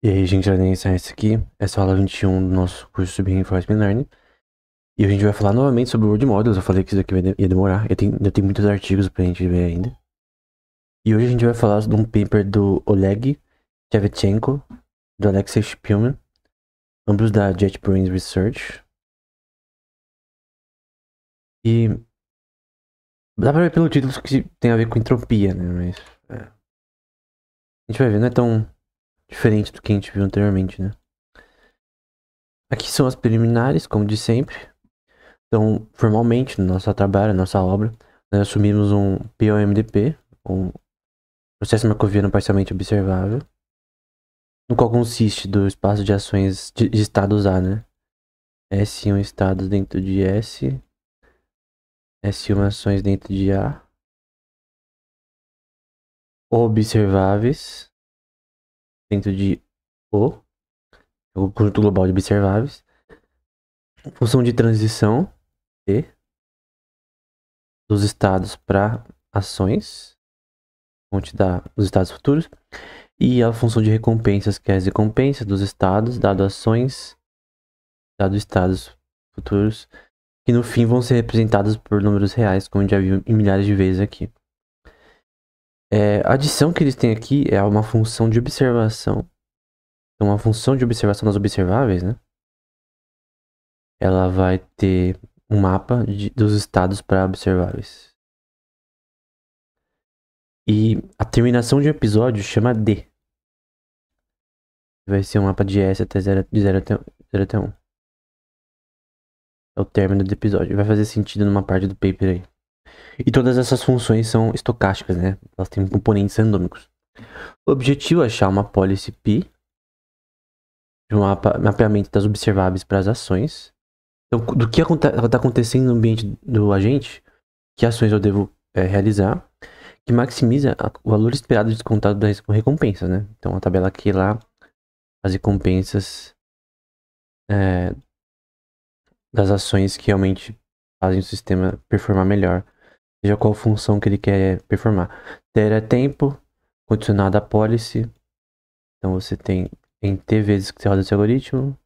E aí, gente, Jardim Science aqui. Essa é a aula 21 do nosso curso sobre Reinforcement Learning. E a gente vai falar novamente sobre o World Models. Eu falei que isso aqui ia demorar. Ainda tem muitos artigos pra gente ver ainda. E hoje a gente vai falar de um paper do Oleg Shevchenko, do Alexei Shpilman, ambos da JetBrains Research. E dá pra ver pelo título que tem a ver com entropia, né? Mas a gente vai ver, não é tão diferente do que a gente viu anteriormente, né? Aqui são as preliminares, como de sempre. Então, formalmente, no nosso trabalho, na nossa obra, nós assumimos um POMDP, um processo marcoviano parcialmente observável, no qual consiste do espaço de ações de estados A, né? S1 estados dentro de S, S1 ações dentro de A, observáveis dentro de o conjunto global de observáveis, função de transição T, dos estados para ações, vão te dar os estados futuros, e a função de recompensas, que é as recompensas dos estados, dado ações, dado estados futuros, que no fim vão ser representados por números reais, como a gente já viu em milhares de vezes aqui. A adição que eles têm aqui é uma função de observação. Então, uma função de observação das observáveis, né? Ela vai ter um mapa dos estados para observáveis. E a terminação de um episódio chama D. Vai ser um mapa de S até 0, de 0 até 1. É o término do episódio. Vai fazer sentido numa parte do paper aí. E todas essas funções são estocásticas, né? Elas têm componentes randômicos. O objetivo é achar uma policy P de um mapeamento das observáveis para as ações. Então, do que está acontecendo no ambiente do agente, que ações eu devo realizar, que maximiza o valor esperado descontado das recompensas, né? Então, a tabela aqui lá, as recompensas das ações que realmente fazem o sistema performar melhor, seja qual função que ele quer performar. Ter é tempo, condicionado a policy. Então você tem em T vezes que você roda esse algoritmo,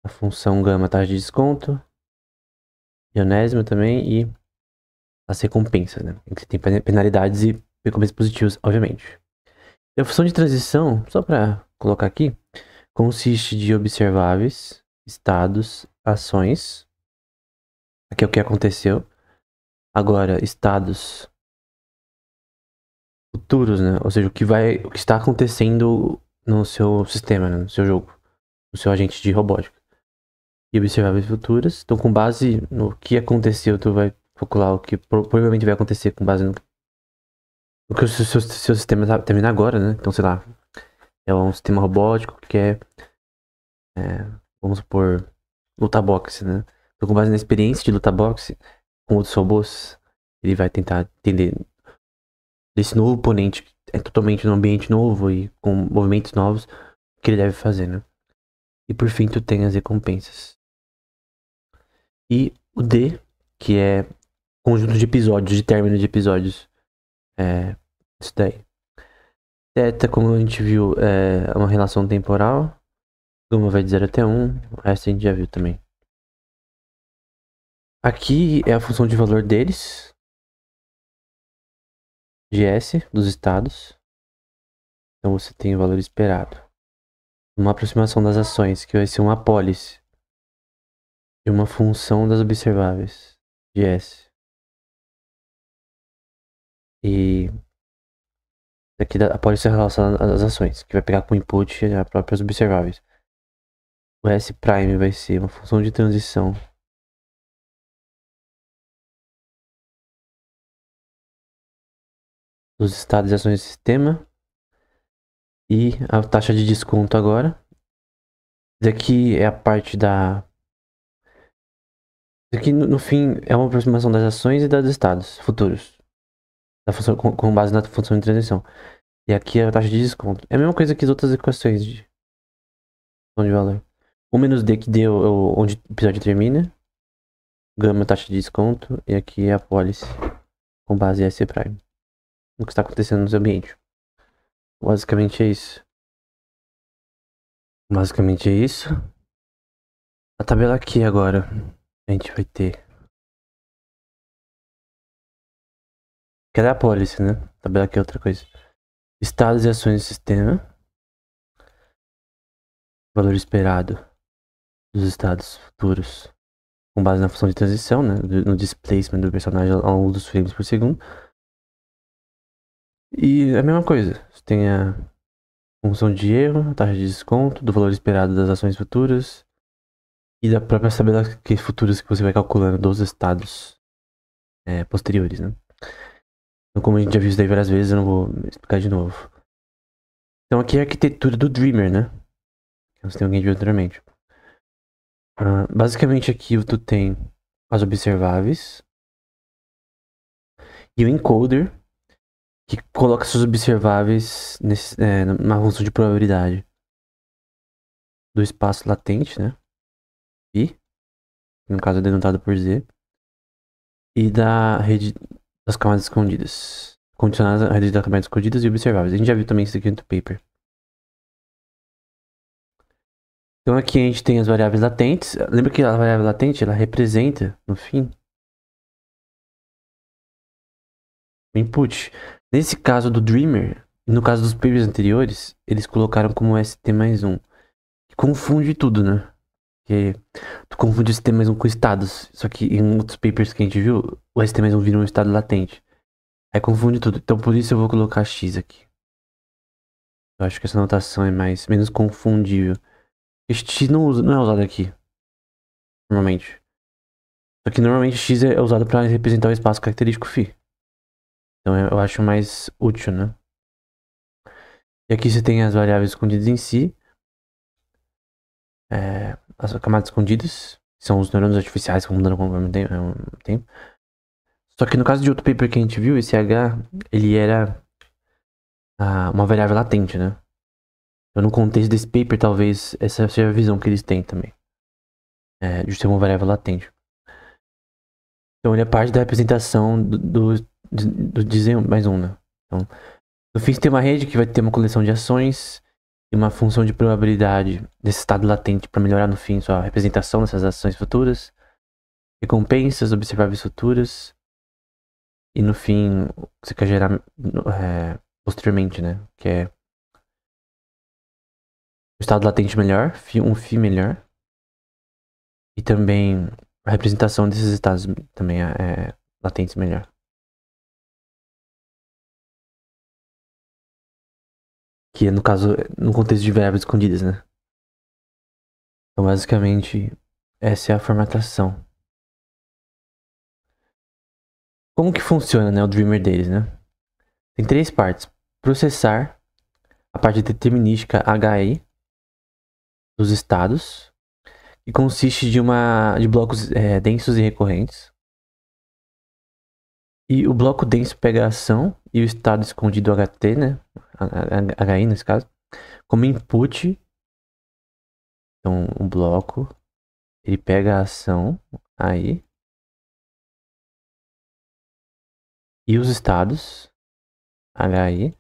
a função gama taxa de desconto, ionésimo também, e as recompensas, né? Você tem penalidades e recompensas positivas, obviamente. E a função de transição, só para colocar aqui, consiste de observáveis, estados, ações. Aqui é o que aconteceu. Agora, estados futuros, né? Ou seja, o que está acontecendo no seu sistema, né? No seu jogo, no seu agente de robótica. E observáveis futuras. Então, com base no que aconteceu, tu vai calcular o que provavelmente vai acontecer com base no que o seu sistema tá termina agora, né? Então, sei lá, é um sistema robótico que vamos supor, luta boxe, né? Então, com base na experiência de luta boxe com outros robôs, ele vai tentar entender desse novo oponente, que é totalmente num ambiente novo e com movimentos novos, o que ele deve fazer, né? E por fim, tu tem as recompensas. E o D, que é conjunto de episódios, de término de episódios. Isso daí. Teta, como a gente viu, é uma relação temporal. Gama vai de 0 até 1. O resto a gente já viu também. Aqui é a função de valor deles. De S, dos estados. Então você tem o valor esperado. Uma aproximação das ações, que vai ser uma apólice. E uma função das observáveis. De S. E aqui a apólice é relacionada às ações, que vai pegar como input as próprias observáveis. O S' vai ser uma função de transição dos estados e ações do sistema. E a taxa de desconto agora. Isso aqui é a parte da... Isso aqui no fim é uma aproximação das ações e dos estados futuros. Da função, com base na função de transição. E aqui é a taxa de desconto. É a mesma coisa que as outras equações de função de valor. O menos D que deu onde o episódio termina. Gama taxa de desconto. E aqui é a pólice com base em S'. O que está acontecendo no seu ambiente. Basicamente é isso. Basicamente é isso. A tabela aqui agora, a gente vai ter... Que é a policy, né? A tabela aqui é outra coisa. Estados e ações do sistema. Valor esperado dos estados futuros. Com base na função de transição, né? No displacement do personagem ao longo dos frames por segundo. E é a mesma coisa. Você tem a função de erro, a taxa de desconto, do valor esperado das ações futuras. E da própria tabela futuras que você vai calculando dos estados posteriores, né? Então, como a gente já viu isso daí várias vezes, eu não vou explicar de novo. Então aqui é a arquitetura do Dreamer, né? Que você tem alguém viu anteriormente. Basicamente aqui tu tem as observáveis e o encoder que coloca seus observáveis na função de probabilidade do espaço latente, né? I, no caso é denotado por Z, e da rede das camadas escondidas. Condicionadas à rede das camadas escondidas e observáveis. A gente já viu também isso aqui no paper. Então aqui a gente tem as variáveis latentes. Lembra que a variável latente, ela representa, no fim, o input. Nesse caso do Dreamer, e no caso dos papers anteriores, eles colocaram como ST mais um. Que confunde tudo, né? Porque tu confunde o ST mais um com estados. Só que em outros papers que a gente viu, o ST mais um vira um estado latente. Aí confunde tudo. Então por isso eu vou colocar X aqui. Eu acho que essa notação é menos confundível. X não é usado aqui, normalmente. Só que normalmente X é usado para representar o espaço característico φ. Então eu acho mais útil, né? E aqui você tem as variáveis escondidas em si. As camadas escondidas. São os neurônios artificiais que vão mudando conforme o tempo. Só que no caso de outro paper que a gente viu, esse H, ele era uma variável latente, né? Então no contexto desse paper, talvez essa seja a visão que eles têm também. De ser uma variável latente. Então ele é parte da representação do desenho mais um, né? Então, no fim você tem uma rede que vai ter uma coleção de ações e uma função de probabilidade desse estado latente para melhorar no fim sua representação dessas ações futuras, recompensas observáveis futuras e no fim você quer gerar posteriormente, né? Que é um estado latente melhor, um φ melhor e também a representação desses estados também latentes melhor. Que é, no caso, no contexto de variáveis escondidas, né? Então, basicamente, essa é a formatação. Como que funciona, né, o Dreamer deles, né? Tem três partes. Processar, a parte determinística HI dos estados, que consiste de blocos densos e recorrentes. E o bloco denso pega a ação e o estado escondido HT, né? HI nesse caso, como input. Então, o bloco, ele pega a ação aí e os estados HI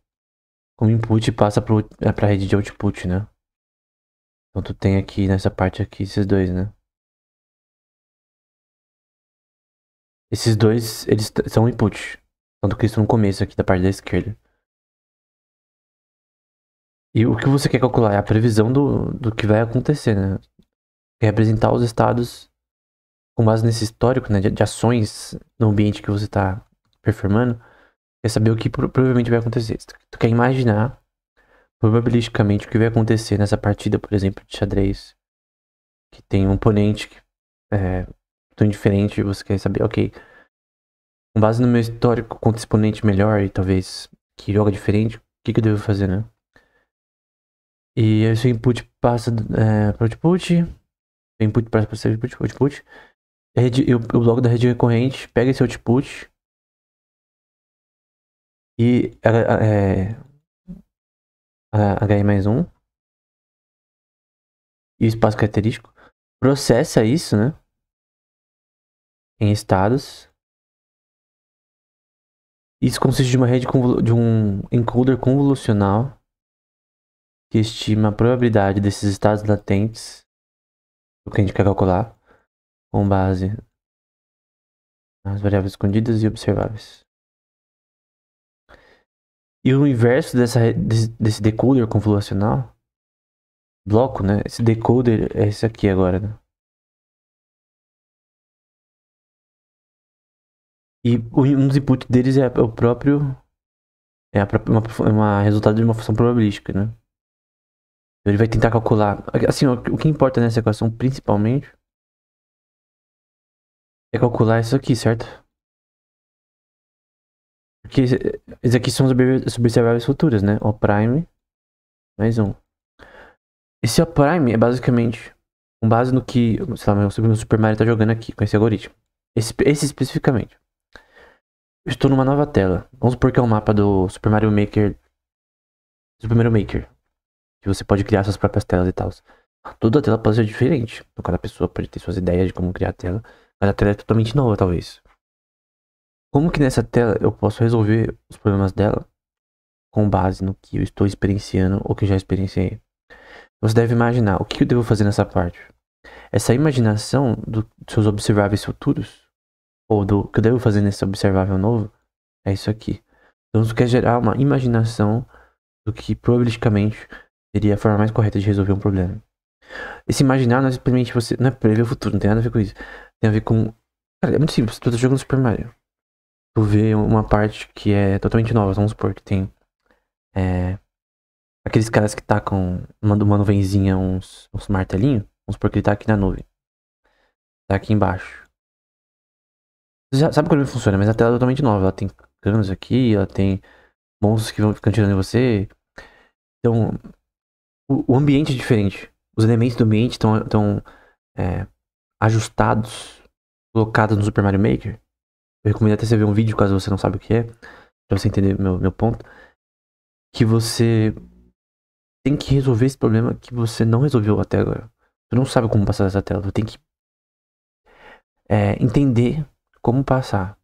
como input passa pra rede de output, né? Então tu tem aqui nessa parte aqui esses dois, né? Esses dois, eles são input. Tanto que eles estão no começo aqui da parte da esquerda. E o que você quer calcular é a previsão do que vai acontecer, né? Quer representar os estados com base nesse histórico, né? De ações no ambiente que você está performando. Quer saber o que provavelmente vai acontecer. Tu quer imaginar probabilisticamente o que vai acontecer nessa partida, por exemplo, de xadrez. Que tem um oponente que tão diferente, você quer saber, ok, com base no meu histórico contra exponente melhor e talvez que joga diferente, o que eu devo fazer, né? E esse input passa para output, o input passa para output, e o bloco da rede recorrente pega esse output e HI mais um e o espaço característico processa isso, né? Em estados. Isso consiste de uma rede de um encoder convolucional que estima a probabilidade desses estados latentes, o que a gente quer calcular, com base nas variáveis escondidas e observáveis. E o inverso desse decoder convolucional, bloco, né? Esse decoder é esse aqui agora, né? E um dos inputs deles é o próprio. Uma resultado de uma função probabilística, né? Então ele vai tentar calcular. Assim, o que importa nessa equação principalmente é calcular isso aqui, certo? Porque esses aqui são as observáveis futuras, né? O prime mais 1. Esse O prime é basicamente com base no que, sei lá, meu Super Mario tá jogando aqui com esse algoritmo. Esse especificamente. Eu estou numa nova tela. Vamos supor que é um mapa do Super Mario Maker. Super Mario Maker. Que você pode criar suas próprias telas e tal. Toda tela pode ser diferente. Então, cada pessoa pode ter suas ideias de como criar a tela. Cada tela é totalmente nova, talvez. Como que nessa tela eu posso resolver os problemas dela com base no que eu estou experienciando ou que eu já experienciei? Você deve imaginar o que eu devo fazer nessa parte. Essa imaginação dos seus observáveis futuros, ou do que eu devo fazer nesse observável novo, é isso aqui. Então você quer gerar uma imaginação do que probabilisticamente seria a forma mais correta de resolver um problema. Esse imaginar não é simplesmente você. Não é prever o futuro, não tem nada a ver com isso. Tem a ver com. Cara, é muito simples. Tu tá jogando Super Mario. Tu vê uma parte que é totalmente nova. Vamos supor que tem. Aqueles caras que tá com uma nuvenzinha, uns martelinhos. Vamos supor que ele tá aqui na nuvem. Tá aqui embaixo. Você já sabe como ele funciona, mas a tela é totalmente nova. Ela tem canos aqui, ela tem monstros que vão ficando tirando em você. Então, o ambiente é diferente. Os elementos do ambiente estão ajustados, colocados no Super Mario Maker. Eu recomendo até você ver um vídeo, caso você não sabe o que é, pra você entender meu ponto. Que você tem que resolver esse problema que você não resolveu até agora. Você não sabe como passar essa tela. Você tem que entender como passar.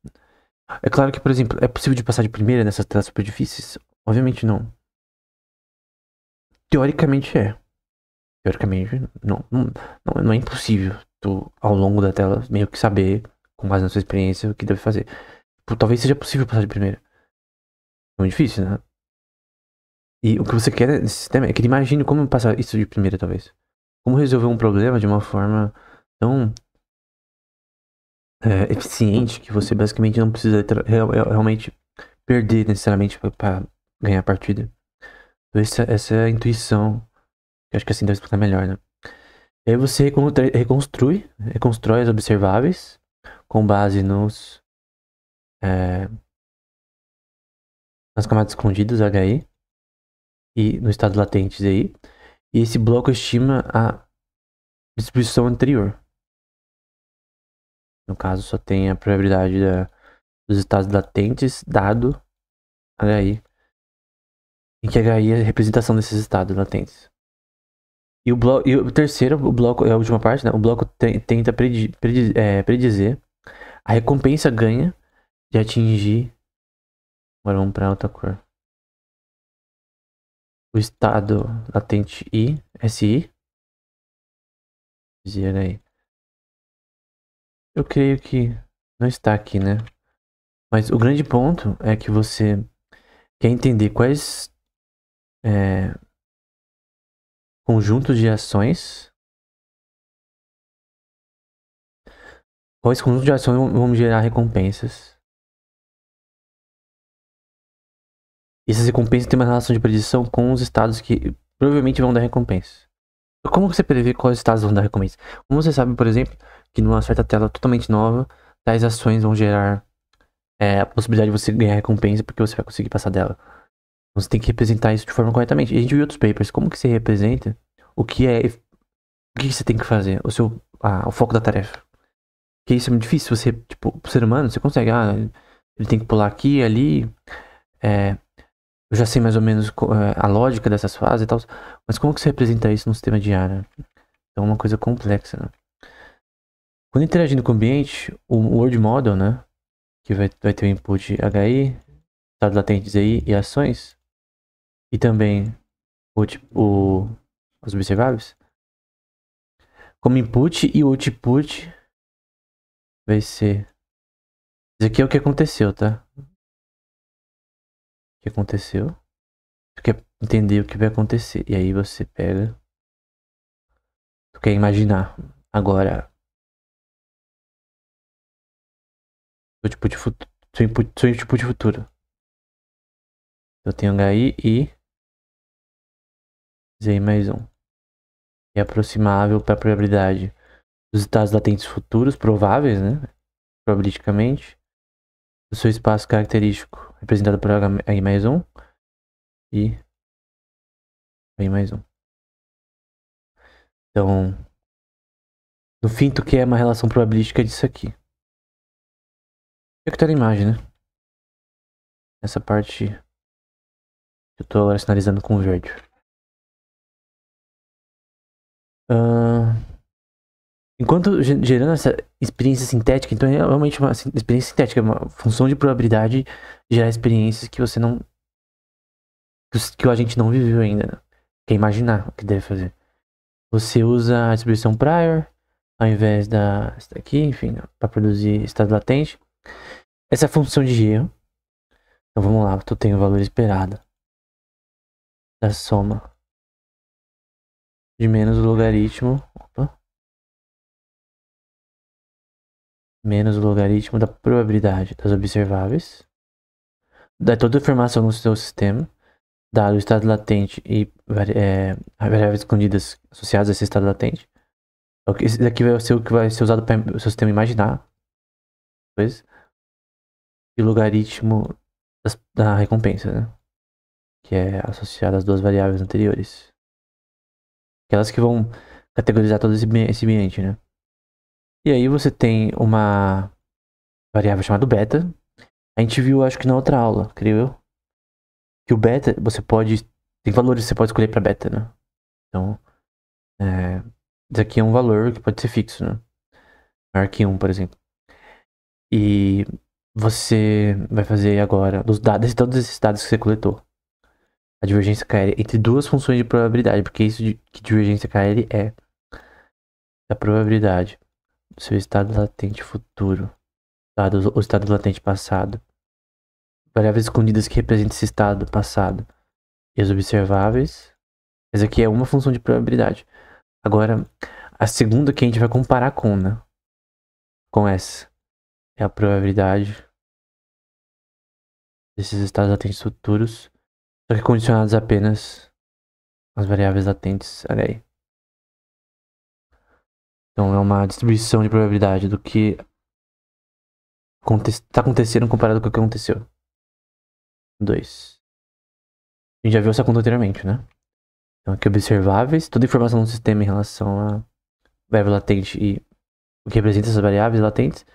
É claro que, por exemplo, é possível de passar de primeira nessas telas super difíceis? Obviamente não. Teoricamente é. Teoricamente não é impossível tu, ao longo da tela, meio que saber, com base na sua experiência, o que deve fazer. Tipo, talvez seja possível passar de primeira. É muito difícil, né? E o que você quer nesse sistema é que ele imagine como passar isso de primeira, talvez. Como resolver um problema de uma forma tão eficiente que você basicamente não precisa realmente perder necessariamente para ganhar a partida. Então essa é a intuição. Eu acho que assim deve explicar melhor, né? E aí você reconstrói as observáveis com base nas camadas escondidas HI e no estado latentes aí. E esse bloco estima a distribuição anterior. No caso, só tem a probabilidade dos estados latentes dado HI. Em que HI é a representação desses estados latentes. E o terceiro, o bloco, é a última parte, né? O bloco tenta predizer a recompensa ganha de atingir. Agora vamos para outra cor. O estado latente I, SI. Dizer aí. Eu creio que não está aqui, né? Mas o grande ponto é que você quer entender quais conjuntos de ações. Quais conjuntos de ações vão gerar recompensas. E essas recompensas têm uma relação de predição com os estados que provavelmente vão dar recompensa. Como você prevê quais estados vão dar recompensa? Como você sabe, por exemplo, que numa certa tela totalmente nova, tais ações vão gerar a possibilidade de você ganhar recompensa porque você vai conseguir passar dela. Você tem que representar isso de forma corretamente. E a gente viu outros papers. Como que você representa o que você tem que fazer? O foco da tarefa. Porque isso é muito difícil. Você, tipo, o ser humano, você consegue. Ele tem que pular aqui e ali. Eu já sei mais ou menos a lógica dessas fases e tal. Mas como que você representa isso no sistema de IA, né? Então é uma coisa complexa, né? Quando interagindo com o ambiente, o World Model, né? Que vai ter o input HI, estado latentes aí e ações. E também os observáveis como input e o output vai ser... Isso aqui é o que aconteceu, tá? O que aconteceu. Tu quer entender o que vai acontecer. E aí você pega... Tu quer imaginar. Agora... Seu input futuro. Eu tenho HI e... Z mais 1. É aproximável para a probabilidade dos estados latentes futuros prováveis, né? Probabilisticamente. O seu espaço característico representado por HI mais 1 e HI mais 1. Então, no fim, tu quer uma relação probabilística disso aqui. É o que tá na imagem, né? Essa parte que eu tô agora sinalizando com verde. Enquanto gerando essa experiência sintética, então é realmente uma experiência sintética, é uma função de probabilidade de gerar experiências que você não... que o agente não viveu ainda, né? Quer imaginar o que deve fazer. Você usa a distribuição prior ao invés da aqui, enfim, para produzir estado latente. Essa é a função de erro. Então vamos lá, tu tem o valor esperado da soma de menos o logaritmo, menos o logaritmo da probabilidade das observáveis, dá toda a informação no seu sistema, dado o estado latente e variáveis escondidas associadas a esse estado latente. Esse daqui vai ser o que vai ser usado para o seu sistema imaginar. Depois, e o logaritmo da recompensa, né? Que é associado às duas variáveis anteriores. Aquelas que vão categorizar todo esse ambiente, né? E aí você tem uma variável chamada beta. A gente viu, acho que na outra aula, creio eu, que o beta, você pode... Tem valores que você pode escolher para beta, né? Então, isso aqui é um valor que pode ser fixo, né? Maior que 1, por exemplo. E você vai fazer agora, dos dados, todos esses dados que você coletou, a divergência KL entre duas funções de probabilidade, porque isso que divergência KL é a probabilidade do seu estado latente futuro, dado o estado latente passado, variáveis escondidas que representam esse estado passado e as observáveis. Essa aqui é uma função de probabilidade. Agora, a segunda que a gente vai comparar com, né? Com essa é a probabilidade desses estados latentes futuros, só que condicionados apenas às variáveis latentes. Olha aí. Então é uma distribuição de probabilidade do que está acontecendo comparado com o que aconteceu. 2. A gente já viu essa conta anteriormente, né? Então aqui observáveis, toda informação no sistema em relação a variável latente e o que representa essas variáveis latentes.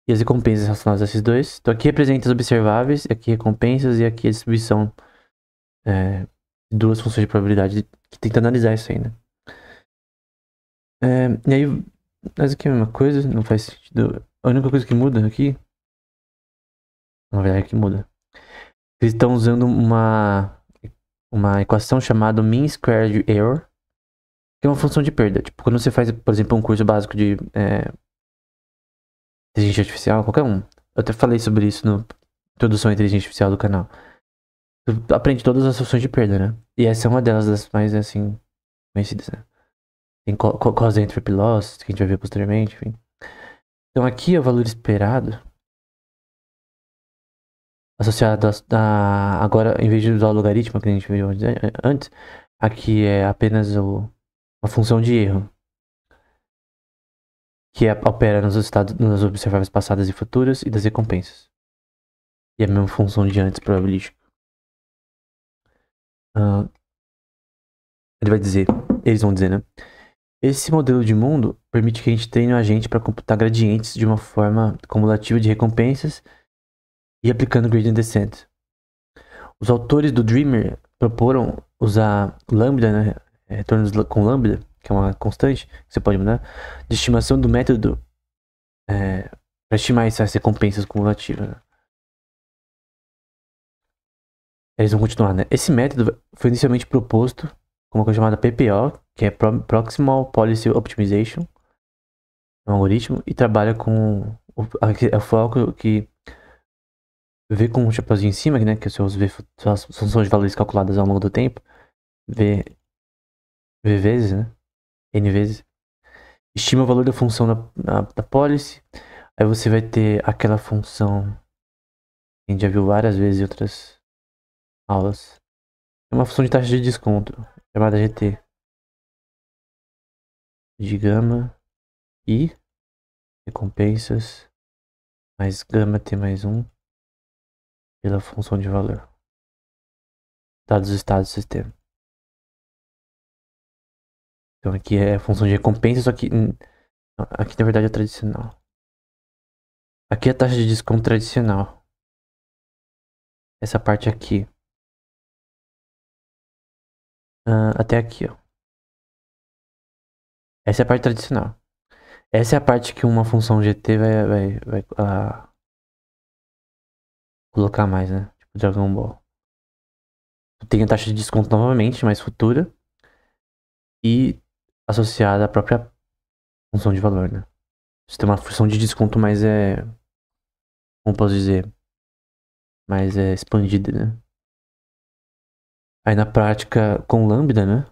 E as recompensas relacionadas a esses dois. Então aqui representa as observáveis, aqui recompensas e aqui a distribuição de duas funções de probabilidade que tenta analisar isso aí, né? E aí, mas aqui é a mesma coisa, não faz sentido. A única coisa que muda aqui, na verdade, que muda. Eles estão usando uma equação chamada mean squared error, que é uma função de perda. Tipo, quando você faz, por exemplo, um curso básico de inteligência artificial, qualquer um. Eu até falei sobre isso no Introdução à Inteligência Artificial do canal. Tu aprende todas as funções de perda, né? E essa é uma delas, das mais, assim, conhecidas, né? Tem causa entropy loss, que a gente vai ver posteriormente, enfim. Então aqui é o valor esperado associado agora, em vez de usar o logaritmo que a gente viu antes, aqui é apenas uma função de erro que opera nos estados, nas observáveis passadas e futuras e das recompensas. E é a mesma função de antes probabilística. Eles vão dizer, né? Esse modelo de mundo permite que a gente treine o agente para computar gradientes de uma forma cumulativa de recompensas e aplicando gradient descent. Os autores do Dreamer proporam usar lambda, né, retornos com lambda, que é uma constante que você pode mudar, de estimação do método para estimar essas recompensas cumulativas. Né? Eles vão continuar, né? Esse método foi inicialmente proposto com uma coisa chamada PPO, que é Proximal Policy Optimization, é um algoritmo, e trabalha com o foco que vê com o chapeuzinho em cima, né, que você vê as funções de valores calculadas ao longo do tempo, vê vezes, né, n vezes, estima o valor da função da policy, aí você vai ter aquela função que a gente já viu várias vezes em outras aulas, é uma função de taxa de desconto, chamada GT, de gama e recompensas mais gama T mais 1 pela função de valor. Dados do estado do sistema. Então aqui é a função de recompensa, só que aqui na verdade é tradicional. Aqui é a taxa de desconto tradicional. Essa parte aqui. Até aqui, ó. Essa é a parte tradicional. Essa é a parte que uma função GT vai colocar mais, né? Tipo Dragon Ball. Tem a taxa de desconto novamente, mais futura. E associada à própria função de valor, né? Você tem uma função de desconto mais como posso dizer? Mais expandida, né? Aí na prática com lambda, né?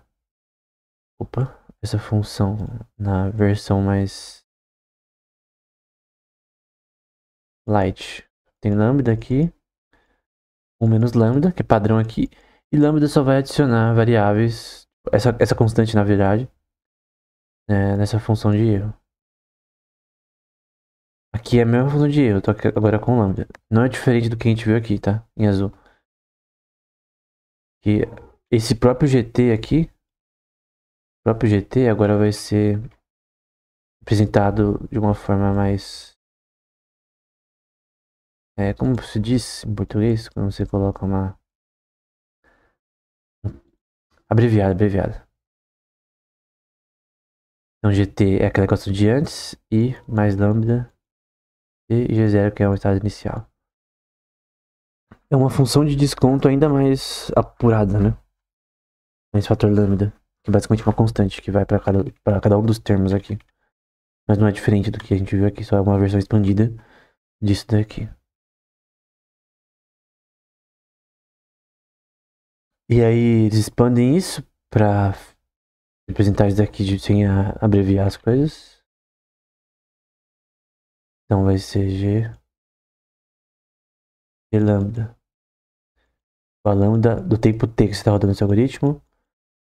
Opa, essa função na versão mais light. Tem lambda aqui, menos lambda, que é padrão aqui, e lambda só vai adicionar variáveis, essa constante na verdade, nessa função de erro. Aqui é a mesma função de erro, tô aqui agora com lambda. Não é diferente do que a gente viu aqui, tá? Em azul. Que esse próprio GT aqui, o próprio GT agora vai ser apresentado de uma forma mais... como se diz em português, quando você coloca uma... abreviada. Então GT é aquela coisa de antes e mais lambda e G0 que é o estado inicial. É uma função de desconto ainda mais apurada, né? Mais fator lambda, que é basicamente uma constante que vai para cada um dos termos aqui. Mas não é diferente do que a gente viu aqui, só é uma versão expandida disso daqui. E aí eles expandem isso para representar isso daqui sem abreviar as coisas. Então vai ser G e lambda. A lambda do tempo t que você está rodando esse algoritmo,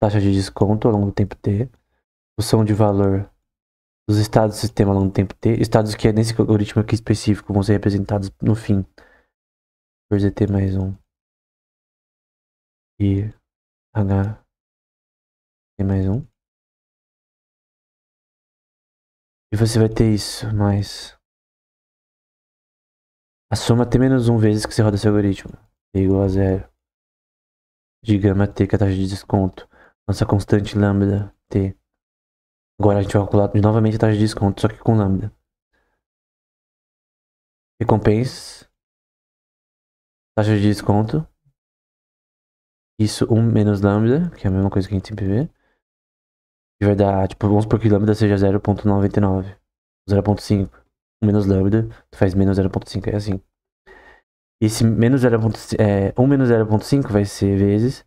taxa de desconto ao longo do tempo t, função de valor dos estados do sistema ao longo do tempo t, estados que nesse algoritmo aqui específico vão ser representados no fim por zt mais 1 e h t mais 1. E você vai ter isso mais a soma t menos 1 vezes que você roda esse algoritmo é igual a 0 de gama t, que é a taxa de desconto, nossa constante lambda t. Agora a gente vai calcular novamente a taxa de desconto, só que com lambda. Recompensa, taxa de desconto, isso 1 menos lambda, que é a mesma coisa que a gente sempre vê. E vai dar, tipo, vamos supor que lambda seja 0.99, 0.5. 1 menos lambda, tu faz menos 0.5, é assim. Esse menos 1 menos 0.5 vai ser vezes,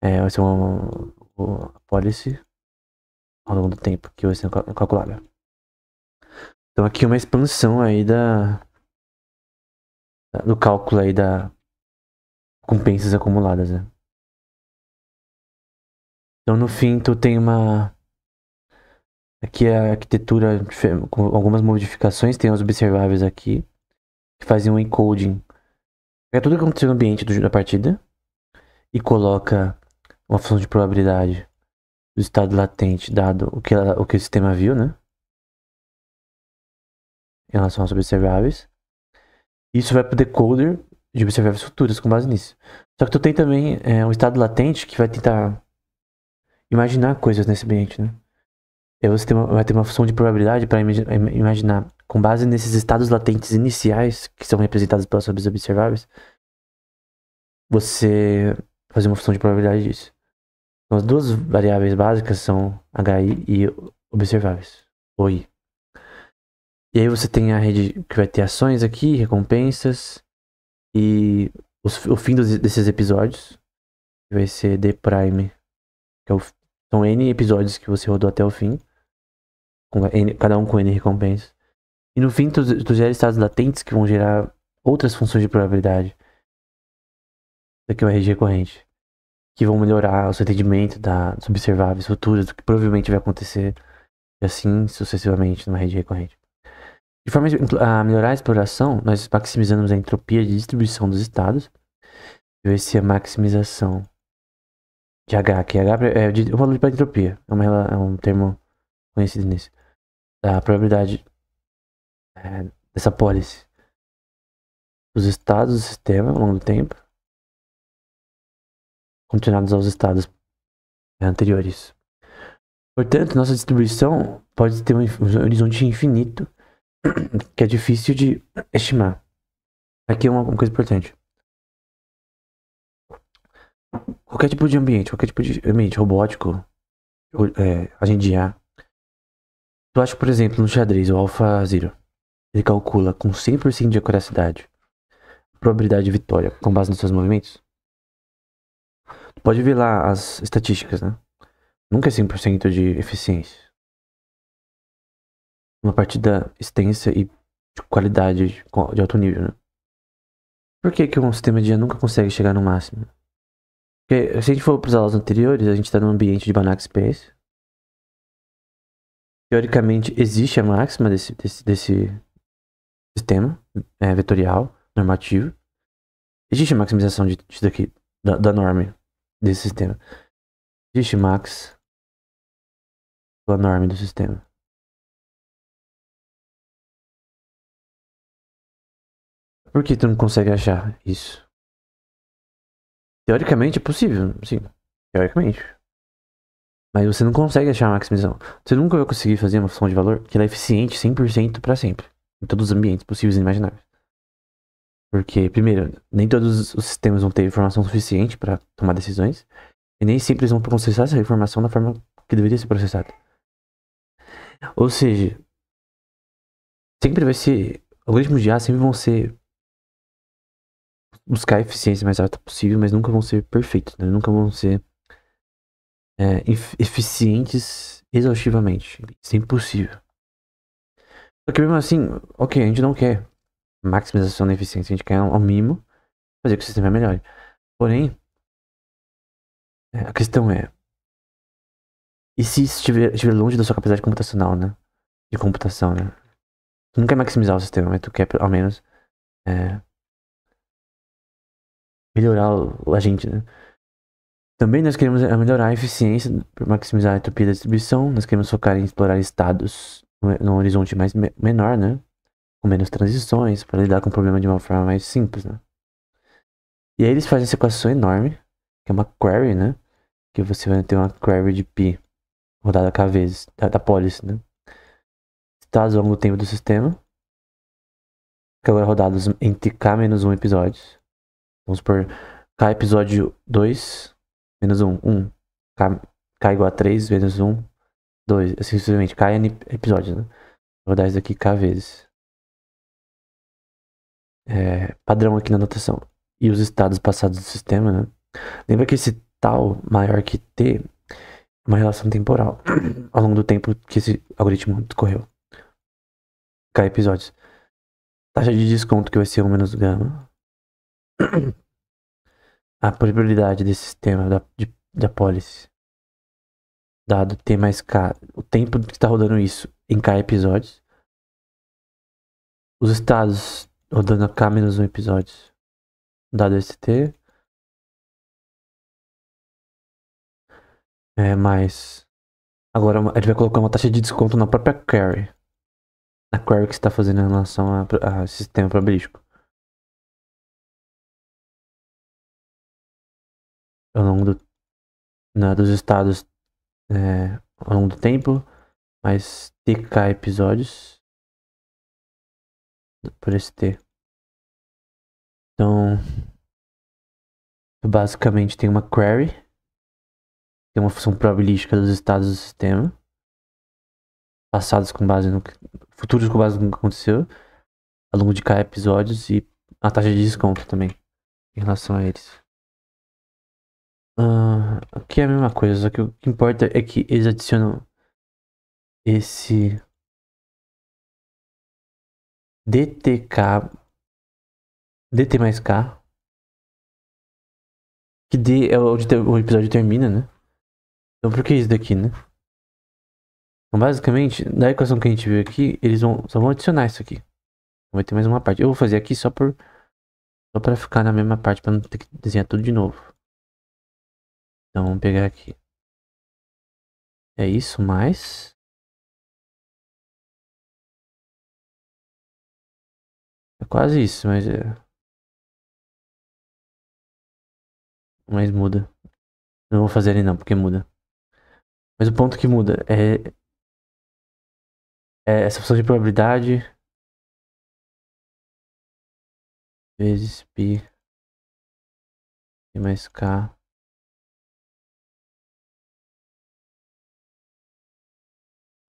vai ser uma policy ao longo do tempo, que vai ser calculada. Então aqui uma expansão aí do cálculo aí da recompensas acumuladas, né? Então no fim tu tem aqui é a arquitetura com algumas modificações, tem os observáveis aqui, que fazem um encoding. É tudo que aconteceu no ambiente da partida e coloca uma função de probabilidade do estado latente, dado o que o sistema viu, né? Em relação aos observáveis. Isso vai pro decoder de observáveis futuros com base nisso. Só que tu tem também um estado latente que vai tentar imaginar coisas nesse ambiente, né? E aí você vai ter uma função de probabilidade para imaginar, com base nesses estados latentes iniciais, que são representados pelas observáveis, você fazer uma função de probabilidade disso. As duas variáveis básicas são HI e observáveis, ou I. E aí você tem a rede que vai ter ações aqui, recompensas, e o fim desses episódios, que vai ser D Prime, que são N episódios que você rodou até o fim, cada um com N recompensas. E no fim, tu gera estados latentes que vão gerar outras funções de probabilidade. Isso aqui é uma rede recorrente. Que vão melhorar o seu entendimento dos observáveis futuros, do que provavelmente vai acontecer, e assim sucessivamente numa rede recorrente. De forma a melhorar a exploração, nós maximizamos a entropia de distribuição dos estados. Vai ser a maximização de H, que H é o valor de entropia. É um termo conhecido nisso. Da probabilidade dessa pólice dos estados do sistema ao longo do tempo, continuados aos estados anteriores. Portanto, nossa distribuição pode ter um horizonte infinito que é difícil de estimar. Aqui é uma coisa importante. Qualquer tipo de ambiente, qualquer tipo de ambiente robótico, agente de IA. Tu acha, por exemplo, no xadrez, o AlphaZero, ele calcula com 100% de acuracidade a probabilidade de vitória com base nos seus movimentos? Tu pode ver lá as estatísticas, né? Nunca é 100% de eficiência. Uma partida extensa e de qualidade de alto nível, né? Por que que um sistema de IA nunca consegue chegar no máximo? Porque se a gente for para as aulas anteriores, a gente está num ambiente de Banach Space. Teoricamente, existe a máxima desse sistema vetorial, normativo. Existe a maximização disso daqui, da norma desse sistema. Existe max da norma do sistema. Por que tu não consegue achar isso? Teoricamente é possível, sim. Teoricamente. Mas você não consegue achar a maximização. Você nunca vai conseguir fazer uma função de valor que ela é eficiente 100% para sempre. Em todos os ambientes possíveis e imagináveis. Porque, primeiro, nem todos os sistemas vão ter informação suficiente para tomar decisões. E nem sempre eles vão processar essa informação da forma que deveria ser processada. Ou seja, sempre vai ser. Algoritmos de IA sempre vão ser. Buscar a eficiência mais alta possível, mas nunca vão ser perfeitos, né? Nunca vão ser eficientes exaustivamente. Isso é impossível. Só que mesmo assim, ok, a gente não quer maximização da eficiência, a gente quer ao mínimo fazer com que o sistema melhore. Porém, a questão é, e se estiver longe da sua capacidade computacional, né? De computação, né? Tu não quer maximizar o sistema, mas tu quer ao menos melhorar o agente, né? Também nós queremos melhorar a eficiência para maximizar a entropia da distribuição. Nós queremos focar em explorar estados num horizonte mais menor, né? Com menos transições, para lidar com o problema de uma forma mais simples, né? E aí eles fazem essa equação enorme, que é uma query, né? Que você vai ter uma query de π rodada k vezes, da policy, né? Estados ao longo do tempo do sistema, que agora rodados entre k menos 1 episódios. Vamos por k episódio 2 menos 1, 1. K igual a 3 vezes 1, 2. Assim sucessivamente. K n episódios, né? Vou rodar isso aqui k vezes. Padrão aqui na notação. E os estados passados do sistema, né? Lembra que esse tal maior que t é uma relação temporal ao longo do tempo que esse algoritmo discorreu. K episódios. Taxa de desconto que vai ser 1 menos gama. A probabilidade desse sistema da policy, dado T mais K, o tempo que está rodando isso em K episódios. Os estados rodando a K menos 1 episódios, dado esse T. Mais. Agora a gente vai colocar uma taxa de desconto na própria query. Na query que você está fazendo em relação a sistema probabilístico. Ao longo dos estados ao longo do tempo, mais TK episódios por esse T. Então, basicamente tem uma query Tem uma função probabilística dos estados do sistema. Passados com base no que... Futuros com base no que aconteceu. Ao longo de cada episódio. E a taxa de desconto também. Em relação a eles. Aqui é a mesma coisa. Só que o que importa é que eles adicionam esse... DT mais K. Que D é onde o episódio termina, né? Então por que isso daqui, né? Então basicamente, na equação que a gente viu aqui, eles só vão adicionar isso aqui. Vai ter mais uma parte. Eu vou fazer aqui só pra ficar na mesma parte, pra não ter que desenhar tudo de novo. Então vamos pegar aqui. É isso, mais... É quase isso, mas mas muda. Não vou fazer ele não, porque muda. Mas o ponto que muda é essa função de probabilidade vezes π mais k.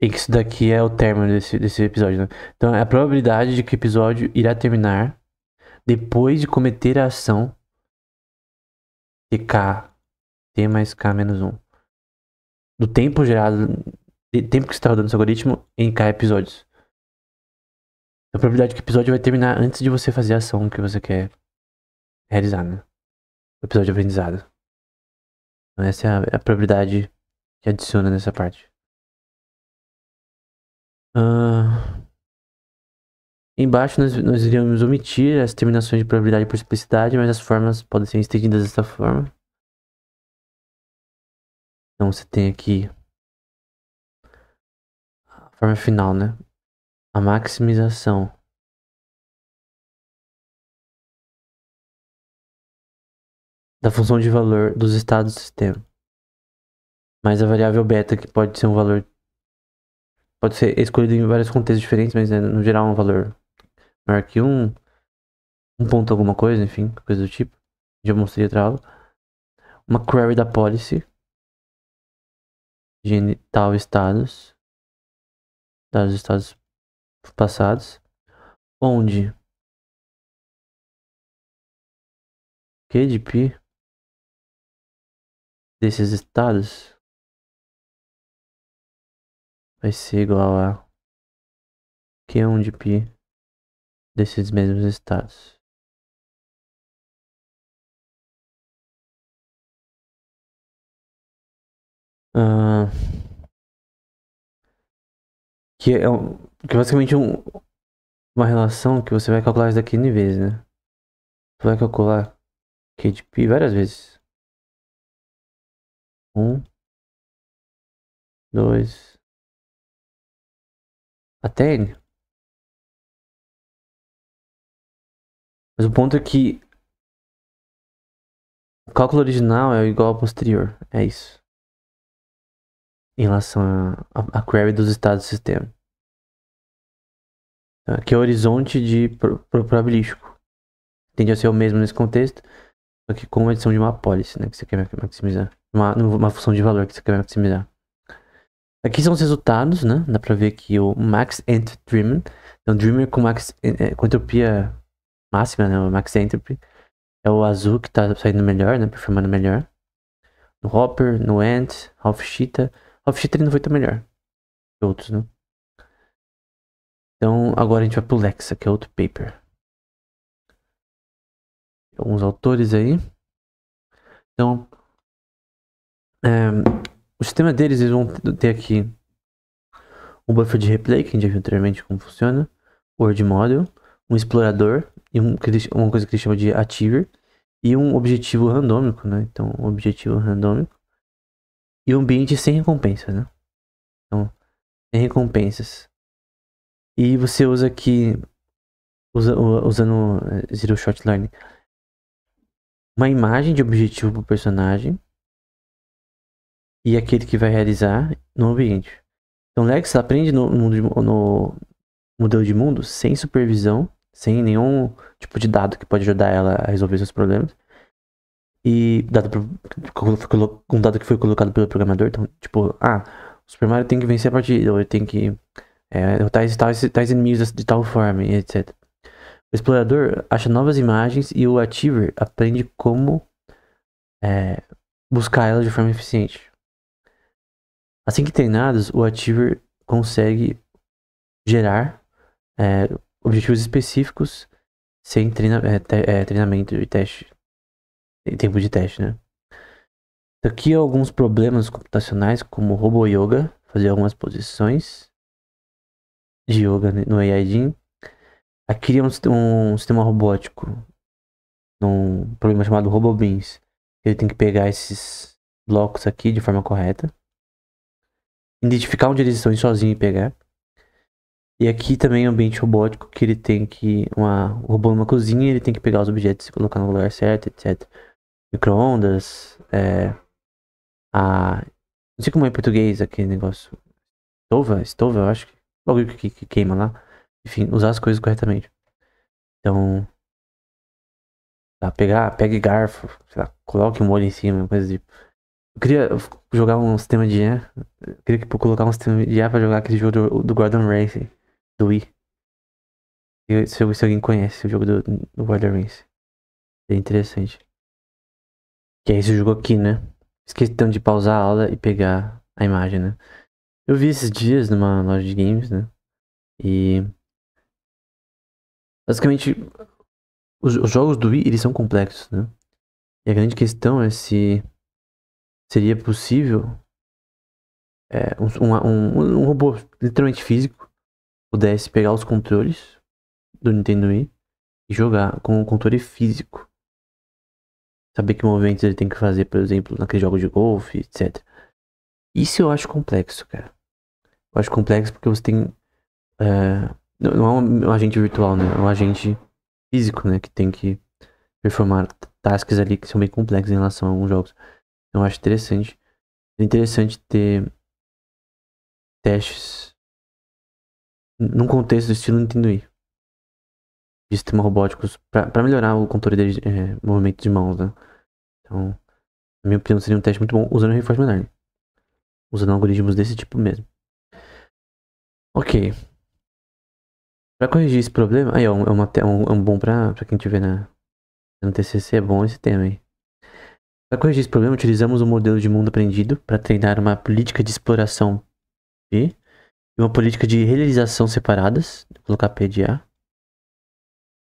E que isso daqui é o término desse episódio, né? Então é a probabilidade de que o episódio irá terminar depois de cometer a ação t mais k menos 1. Do tempo gerado, tempo que você está rodando seu algoritmo em k episódios. A probabilidade que o episódio vai terminar antes de você fazer a ação que você quer realizar, né? O episódio de aprendizado. Então essa é a probabilidade que adiciona nessa parte. Embaixo nós iríamos omitir as terminações de probabilidade por simplicidade, mas as formas podem ser estendidas dessa forma. Então você tem aqui a forma final, né? A maximização da função de valor dos estados do sistema. Mais a variável beta, que pode ser um valor... Pode ser escolhido em vários contextos diferentes, mas no geral é um valor maior que um ponto alguma coisa, enfim, coisa do tipo. Já mostrei outra aula. Uma query da policy. Tal estados. Dados estados passados. Onde Q de π desses estados vai ser igual a Q1 de π desses mesmos estados. Que é que basicamente uma relação que você vai calcular isso daqui N vezes, né? Você vai calcular Q de π várias vezes. 1, 2, até N. Mas o ponto é que o cálculo original é igual ao posterior. É isso. Em relação a query dos estados do sistema. Aqui é o horizonte de probabilístico. Tende a ser o mesmo nesse contexto, só que com a adição de uma policy, né? Que você quer maximizar. Uma função de valor que você quer maximizar. Aqui são os resultados, né? Dá pra ver que o max entropy dreamer. Então, dreamer com entropia máxima, né? O max entropy. É o azul que tá saindo melhor, né? Performando melhor. No Hopper, no Ant, Half Cheetah. Half Cheetah ele não foi tão melhor que outros, né? Então, agora a gente vai pro Lexa, que é outro paper. Alguns autores aí. Então, o sistema deles, eles vão ter aqui um buffer de replay, que a gente já viu anteriormente como funciona. Word Model, um explorador, e uma coisa que eles chamam de achiever. E um objetivo randômico, né? Então, um objetivo randômico. E um ambiente sem recompensas, né? Então, sem recompensas. E você usa aqui, usando Zero Shot Learning, uma imagem de objetivo para o personagem e aquele que vai realizar no ambiente. Então, Lex aprende no modelo de mundo sem supervisão, sem nenhum tipo de dado que pode ajudar ela a resolver seus problemas. E um dado que foi colocado pelo programador. Então, tipo, o Super Mario tem que vencer a partida, ou ele tem que derrotar tais inimigos de tal forma, e etc. O explorador acha novas imagens e o Achiever aprende como buscar elas de forma eficiente. Assim que treinados, o Achiever consegue gerar objetivos específicos sem treinamento e teste. E tempo de teste, né? Aqui alguns problemas computacionais, como Robo Yoga, fazer algumas posições de yoga no AIDIN. Aqui cria um sistema robótico, num problema chamado RoboBeans. Ele tem que pegar esses blocos aqui de forma correta, identificar onde eles estão e sozinho e pegar. E aqui também é um ambiente robótico que ele tem que. O robô numa cozinha, ele tem que pegar os objetos e colocar no lugar certo, etc. Micro-ondas, não sei como é em português aquele negócio. Estova, eu acho que. O bagulho que queima lá. Enfim, usar as coisas corretamente. Então, pegue garfo, sei lá, coloque um molho em cima, coisa tipo. Eu queria jogar um sistema de IA. Eu queria colocar um sistema de IA pra jogar aquele jogo do Gordon Ramsay, do Wii. Se alguém conhece o jogo do Gordon Ramsay. É interessante. Que é esse jogo aqui, né? Esqueci de pausar a aula e pegar a imagem, né? Eu vi esses dias numa loja de games, né? E basicamente os jogos do Wii, eles são complexos, né? E a grande questão é se seria possível um robô literalmente físico pudesse pegar os controles do Nintendo Wii e jogar com o controle físico. Saber que movimentos ele tem que fazer, por exemplo, naquele jogo de golfe, etc. Isso eu acho complexo, cara. Eu acho complexo porque você tem. Não é um agente virtual, né? É um agente físico, né? Que tem que performar tasks ali que são bem complexas em relação a alguns jogos. Então eu acho interessante. É interessante ter testes num contexto do estilo Nintendo Wii. De sistema robóticos pra melhorar o controle de movimento de mãos, né? Então, na minha opinião, seria um teste muito bom usando reinforcement learning. Usando algoritmos desse tipo mesmo. Ok. Pra corrigir esse problema. Aí, ó, é um bom pra quem tiver no TCC. É bom esse tema aí. Para corrigir esse problema, utilizamos um modelo de mundo aprendido para treinar uma política de exploração P e uma política de realização separadas. Vou colocar P de A.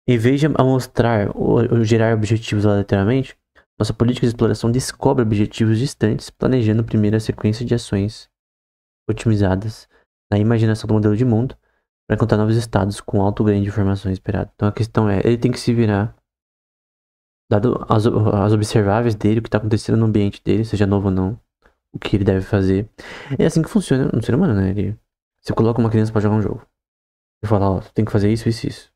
Em vez de amostrar ou gerar objetivos aleatoriamente, nossa política de exploração descobre objetivos distantes, planejando primeiro a sequência de ações otimizadas na imaginação do modelo de mundo para encontrar novos estados com alto ganho de informações esperado. Então a questão é, ele tem que se virar, dado as observáveis dele, o que está acontecendo no ambiente dele, seja novo ou não, o que ele deve fazer. É assim que funciona no ser humano, né? Você coloca uma criança pra jogar um jogo. Você fala, ó, tem que fazer isso, isso, isso.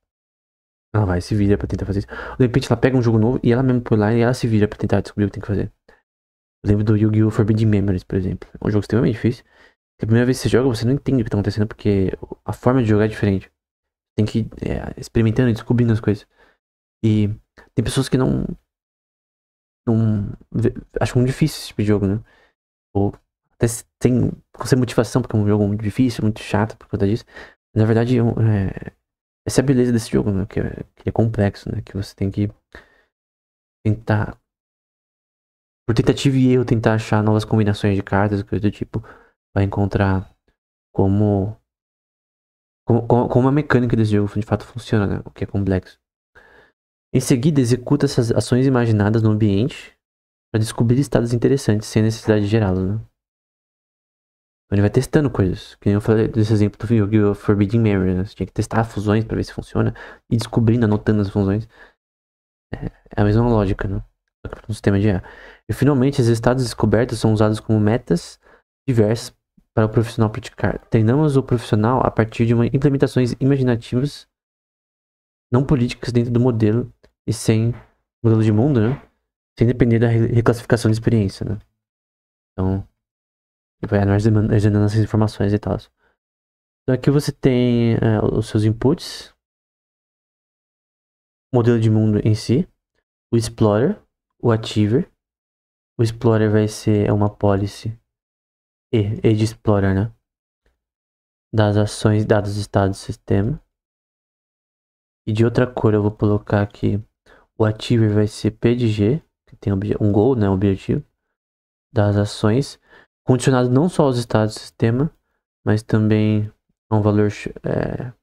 Ela vai, se vira pra tentar fazer isso. De repente ela pega um jogo novo e ela mesmo põe lá e ela se vira pra tentar descobrir o que tem que fazer. Eu lembro do Yu-Gi-Oh! Forbidden Memories, por exemplo. É um jogo extremamente difícil. A primeira vez que você joga, você não entende o que tá acontecendo porque a forma de jogar é diferente. Tem que ir experimentando e descobrindo as coisas. E tem pessoas que não acham muito difícil esse tipo de jogo, né? Ou até sem ser motivação, porque é um jogo muito difícil, muito chato por conta disso. Mas, na verdade, essa é a beleza desse jogo, né? Que é complexo, né? Que você tem que tentar, por tentativa e erro, tentar achar novas combinações de cartas, coisa do tipo, para encontrar como, como a mecânica desse jogo de fato funciona, né? O que é complexo. Em seguida, executa essas ações imaginadas no ambiente para descobrir estados interessantes sem necessidade de gerá-los, né? Então ele vai testando coisas. Que nem eu falei desse exemplo do Yu-Gi-Oh! Forbidden Memory, né? Você tinha que testar fusões pra ver se funciona. E descobrindo, anotando as fusões. É a mesma lógica, né? Só que para um sistema de IA. E finalmente, esses estados descobertos são usados como metas diversas para o profissional praticar. Treinamos o profissional a partir de implementações imaginativas, não políticas dentro do modelo e sem modelo de mundo, né? Sem depender da reclassificação de experiência, né? Então, ele vai armazenando essas informações e tal. Então aqui você tem os seus inputs, o modelo de mundo em si, o Explorer, o Achiever O Explorer vai ser uma policy E de Explorer, né? Das ações, dados, estado do sistema. E de outra cor eu vou colocar aqui o Achiever vai ser P de G, que tem um goal, né? Um objetivo das ações, condicionado não só aos estados do sistema, mas também a um valor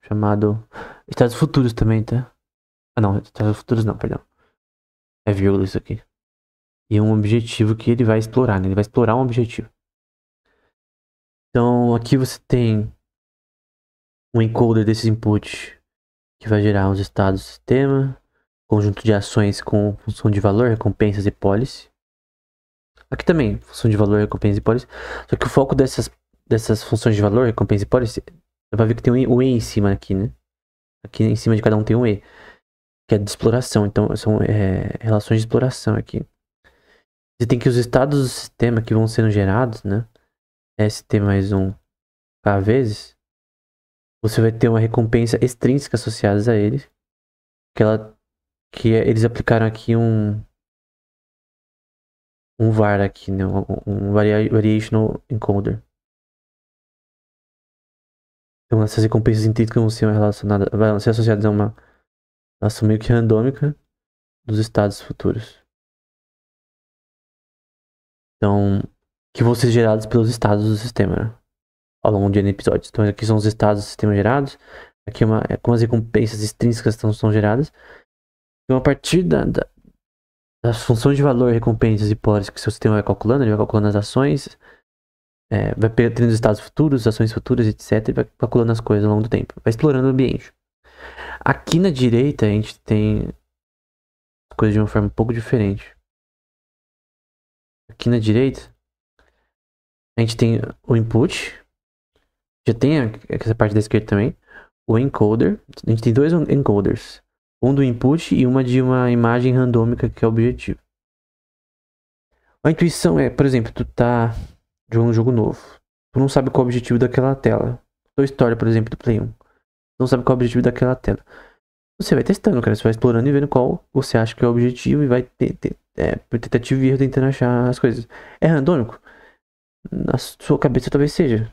chamado estados futuros também, tá? Ah, não, estados futuros não, perdão. É vírgula isso aqui. E um objetivo que ele vai explorar, né? Ele vai explorar um objetivo. Então, aqui você tem um encoder desses inputs que vai gerar os estados do sistema, conjunto de ações com função de valor, recompensas e policy. Aqui também, função de valor, recompensa e policy. Só que o foco dessas funções de valor, recompensa e policy, você vai ver que tem um E em cima aqui, né? Aqui em cima de cada um tem um E, que é de exploração. Então, são relações de exploração aqui. Você tem que os estados do sistema que vão sendo gerados, né? ST mais um K vezes, você vai ter uma recompensa extrínseca associada a ele. Eles aplicaram aqui um var aqui, né? Um variational encoder. Então essas recompensas intrínsecas vão ser relacionadas, vão ser associadas a uma relação meio que randômica dos estados futuros. Então, que vão ser gerados pelos estados do sistema, né? Ao longo de N episódios. Então aqui são os estados do sistema gerados. Aqui como as recompensas extrínsecas são geradas. Então a partir das funções de valor, recompensas e policy que o seu sistema vai calculando, ele vai calculando as ações, vai tendo os estados futuros, ações futuras, etc. E vai calculando as coisas ao longo do tempo. Vai explorando o ambiente. Aqui na direita a gente tem as coisas de uma forma um pouco diferente. Aqui na direita a gente tem o input. Já tem essa parte da esquerda também. O encoder. A gente tem dois encoders. Um do input e uma de uma imagem randômica que é o objetivo. A intuição é, por exemplo, tu tá jogando um jogo novo. Tu não sabe qual é o objetivo daquela tela. Tua história, por exemplo, do Play 1. Tu não sabe qual é o objetivo daquela tela. Você vai testando, cara. Você vai explorando e vendo qual você acha que é o objetivo e vai por tentativa e erro tentando achar as coisas. É randômico? Na sua cabeça talvez seja.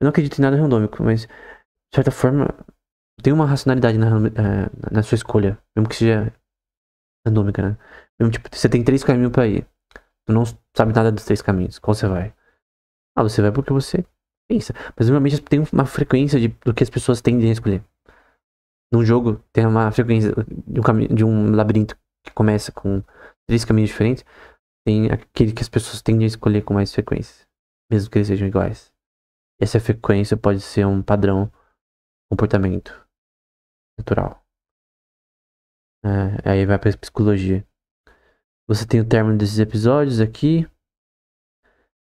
Eu não acredito em nada randômico, mas de certa forma tem uma racionalidade na sua escolha. Mesmo que seja randômica, né? Mesmo tipo, você tem 3 caminhos pra ir. Tu não sabe nada dos 3 caminhos. Qual você vai? Ah, você vai porque você pensa. Mas normalmente tem uma frequência do que as pessoas tendem a escolher. Num jogo tem uma frequência de um labirinto que começa com 3 caminhos diferentes. Tem aquele que as pessoas tendem a escolher com mais frequência. Mesmo que eles sejam iguais. Essa frequência pode ser um padrão comportamento natural. Aí vai pra psicologia. Você tem o término desses episódios aqui.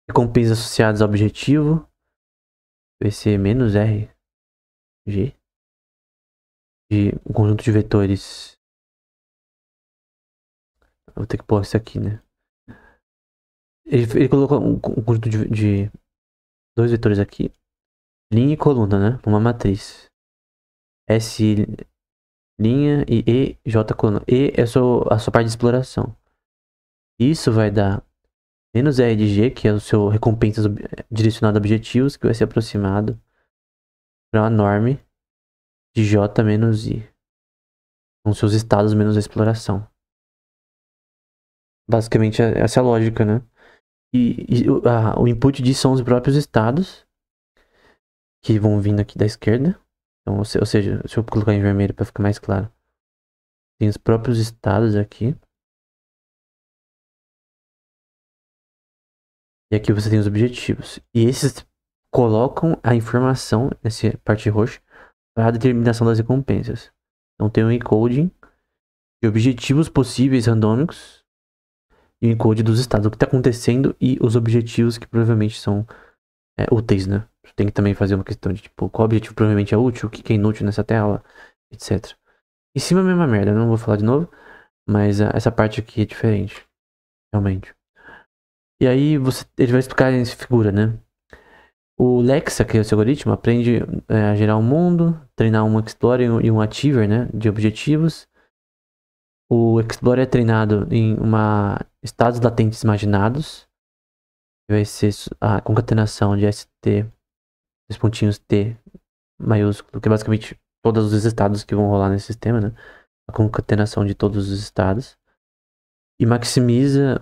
Recompensas associadas ao objetivo. Vai ser menos R. G. De um conjunto de vetores. Vou ter que pôr isso aqui, né? Ele colocou um conjunto de 2 vetores aqui. Linha e coluna, né? Uma matriz. S linha e E, J coluna. E é a sua parte de exploração. Isso vai dar menos R de G, que é o seu recompensas direcionado a objetivos, que vai ser aproximado para uma norm de J menos I. Com seus estados menos a exploração. Basicamente essa é a lógica, né? O input disso são os próprios estados que vão vindo aqui da esquerda. Então, ou seja, se eu colocar em vermelho para ficar mais claro, tem os próprios estados aqui. E aqui você tem os objetivos. E esses colocam a informação, essa parte roxa, para a determinação das recompensas. Então tem um encoding de objetivos possíveis randômicos e o encode dos estados, o que está acontecendo e os objetivos que provavelmente são úteis, né? Tem que também fazer uma questão de tipo, qual objetivo provavelmente é útil, o que é inútil nessa tela, etc. Em cima é a mesma merda, não vou falar de novo, mas essa parte aqui é diferente, realmente. E aí ele vai explicar essa figura, né? O Lexa, que é esse algoritmo, aprende a gerar um mundo, treinar um Explorer e um Achiever, né? De objetivos. O Explorer é treinado em estados latentes imaginados. Que vai ser a concatenação de ST, dois pontinhos T maiúsculo, que é basicamente todos os estados que vão rolar nesse sistema, né? A concatenação de todos os estados. E maximiza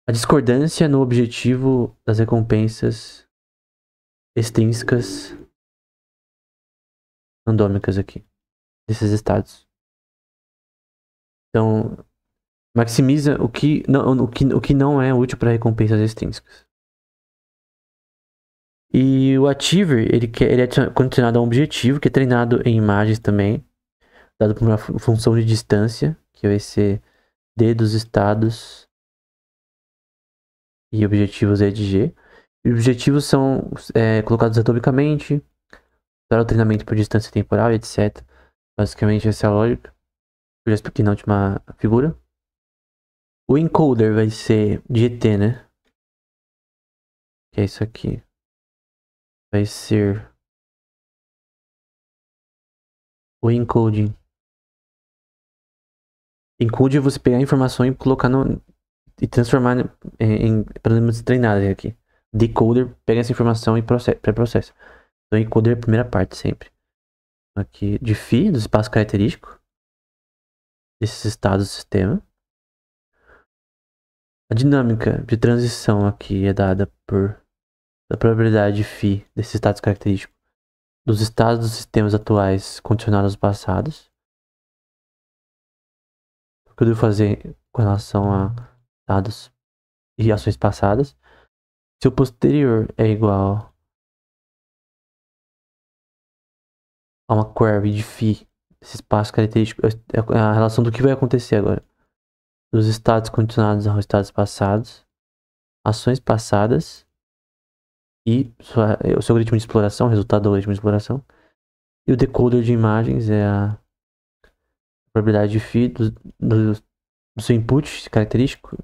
a discordância no objetivo das recompensas extrínsecas randômicas aqui, desses estados. Então, maximiza o que não é útil para recompensas extrínsecas. E o Achiever, ele é condicionado a um objetivo, que é treinado em imagens também, dado por uma função de distância, que vai ser D dos estados e objetivos E de G. E os objetivos são colocados atomicamente para o treinamento por distância temporal, etc. Basicamente essa é a lógica. Eu já expliquei na última figura. O encoder vai ser de ET, né? Que é isso aqui. Vai ser o encoding. Encode é você pegar a informação e colocar e transformar em problemas treinados aqui. Decoder pega essa informação e pré-processa. Então encoder é a primeira parte sempre. Aqui de phi, do espaço característico desses estados do sistema. A dinâmica de transição aqui é dada por a probabilidade de phi desses estados característicos dos estados dos sistemas atuais condicionados aos passados. O que eu devo fazer com relação a dados e ações passadas. Se o posterior é igual a uma query de phi, esse espaço característico, é a relação do que vai acontecer agora. Dos estados condicionados aos estados passados, ações passadas e o seu algoritmo de exploração, resultado do algoritmo de exploração. E o decoder de imagens é a probabilidade de phi do seu input característico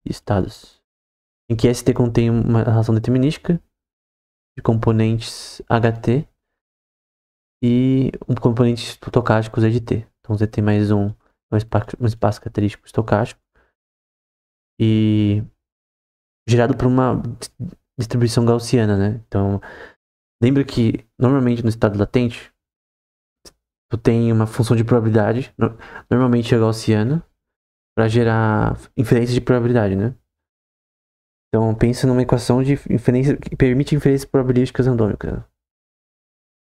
e estados. Em que ST contém uma relação determinística de componentes HT e um componente estocástico ZT. Então ZT mais um espaço característico estocástico e gerado por uma distribuição gaussiana, né? Então, lembra que normalmente no estado latente tu tem uma função de probabilidade, normalmente é gaussiana, para gerar inferência de probabilidade, né? Então pensa numa equação de inferência que permite inferências probabilísticas randômicas.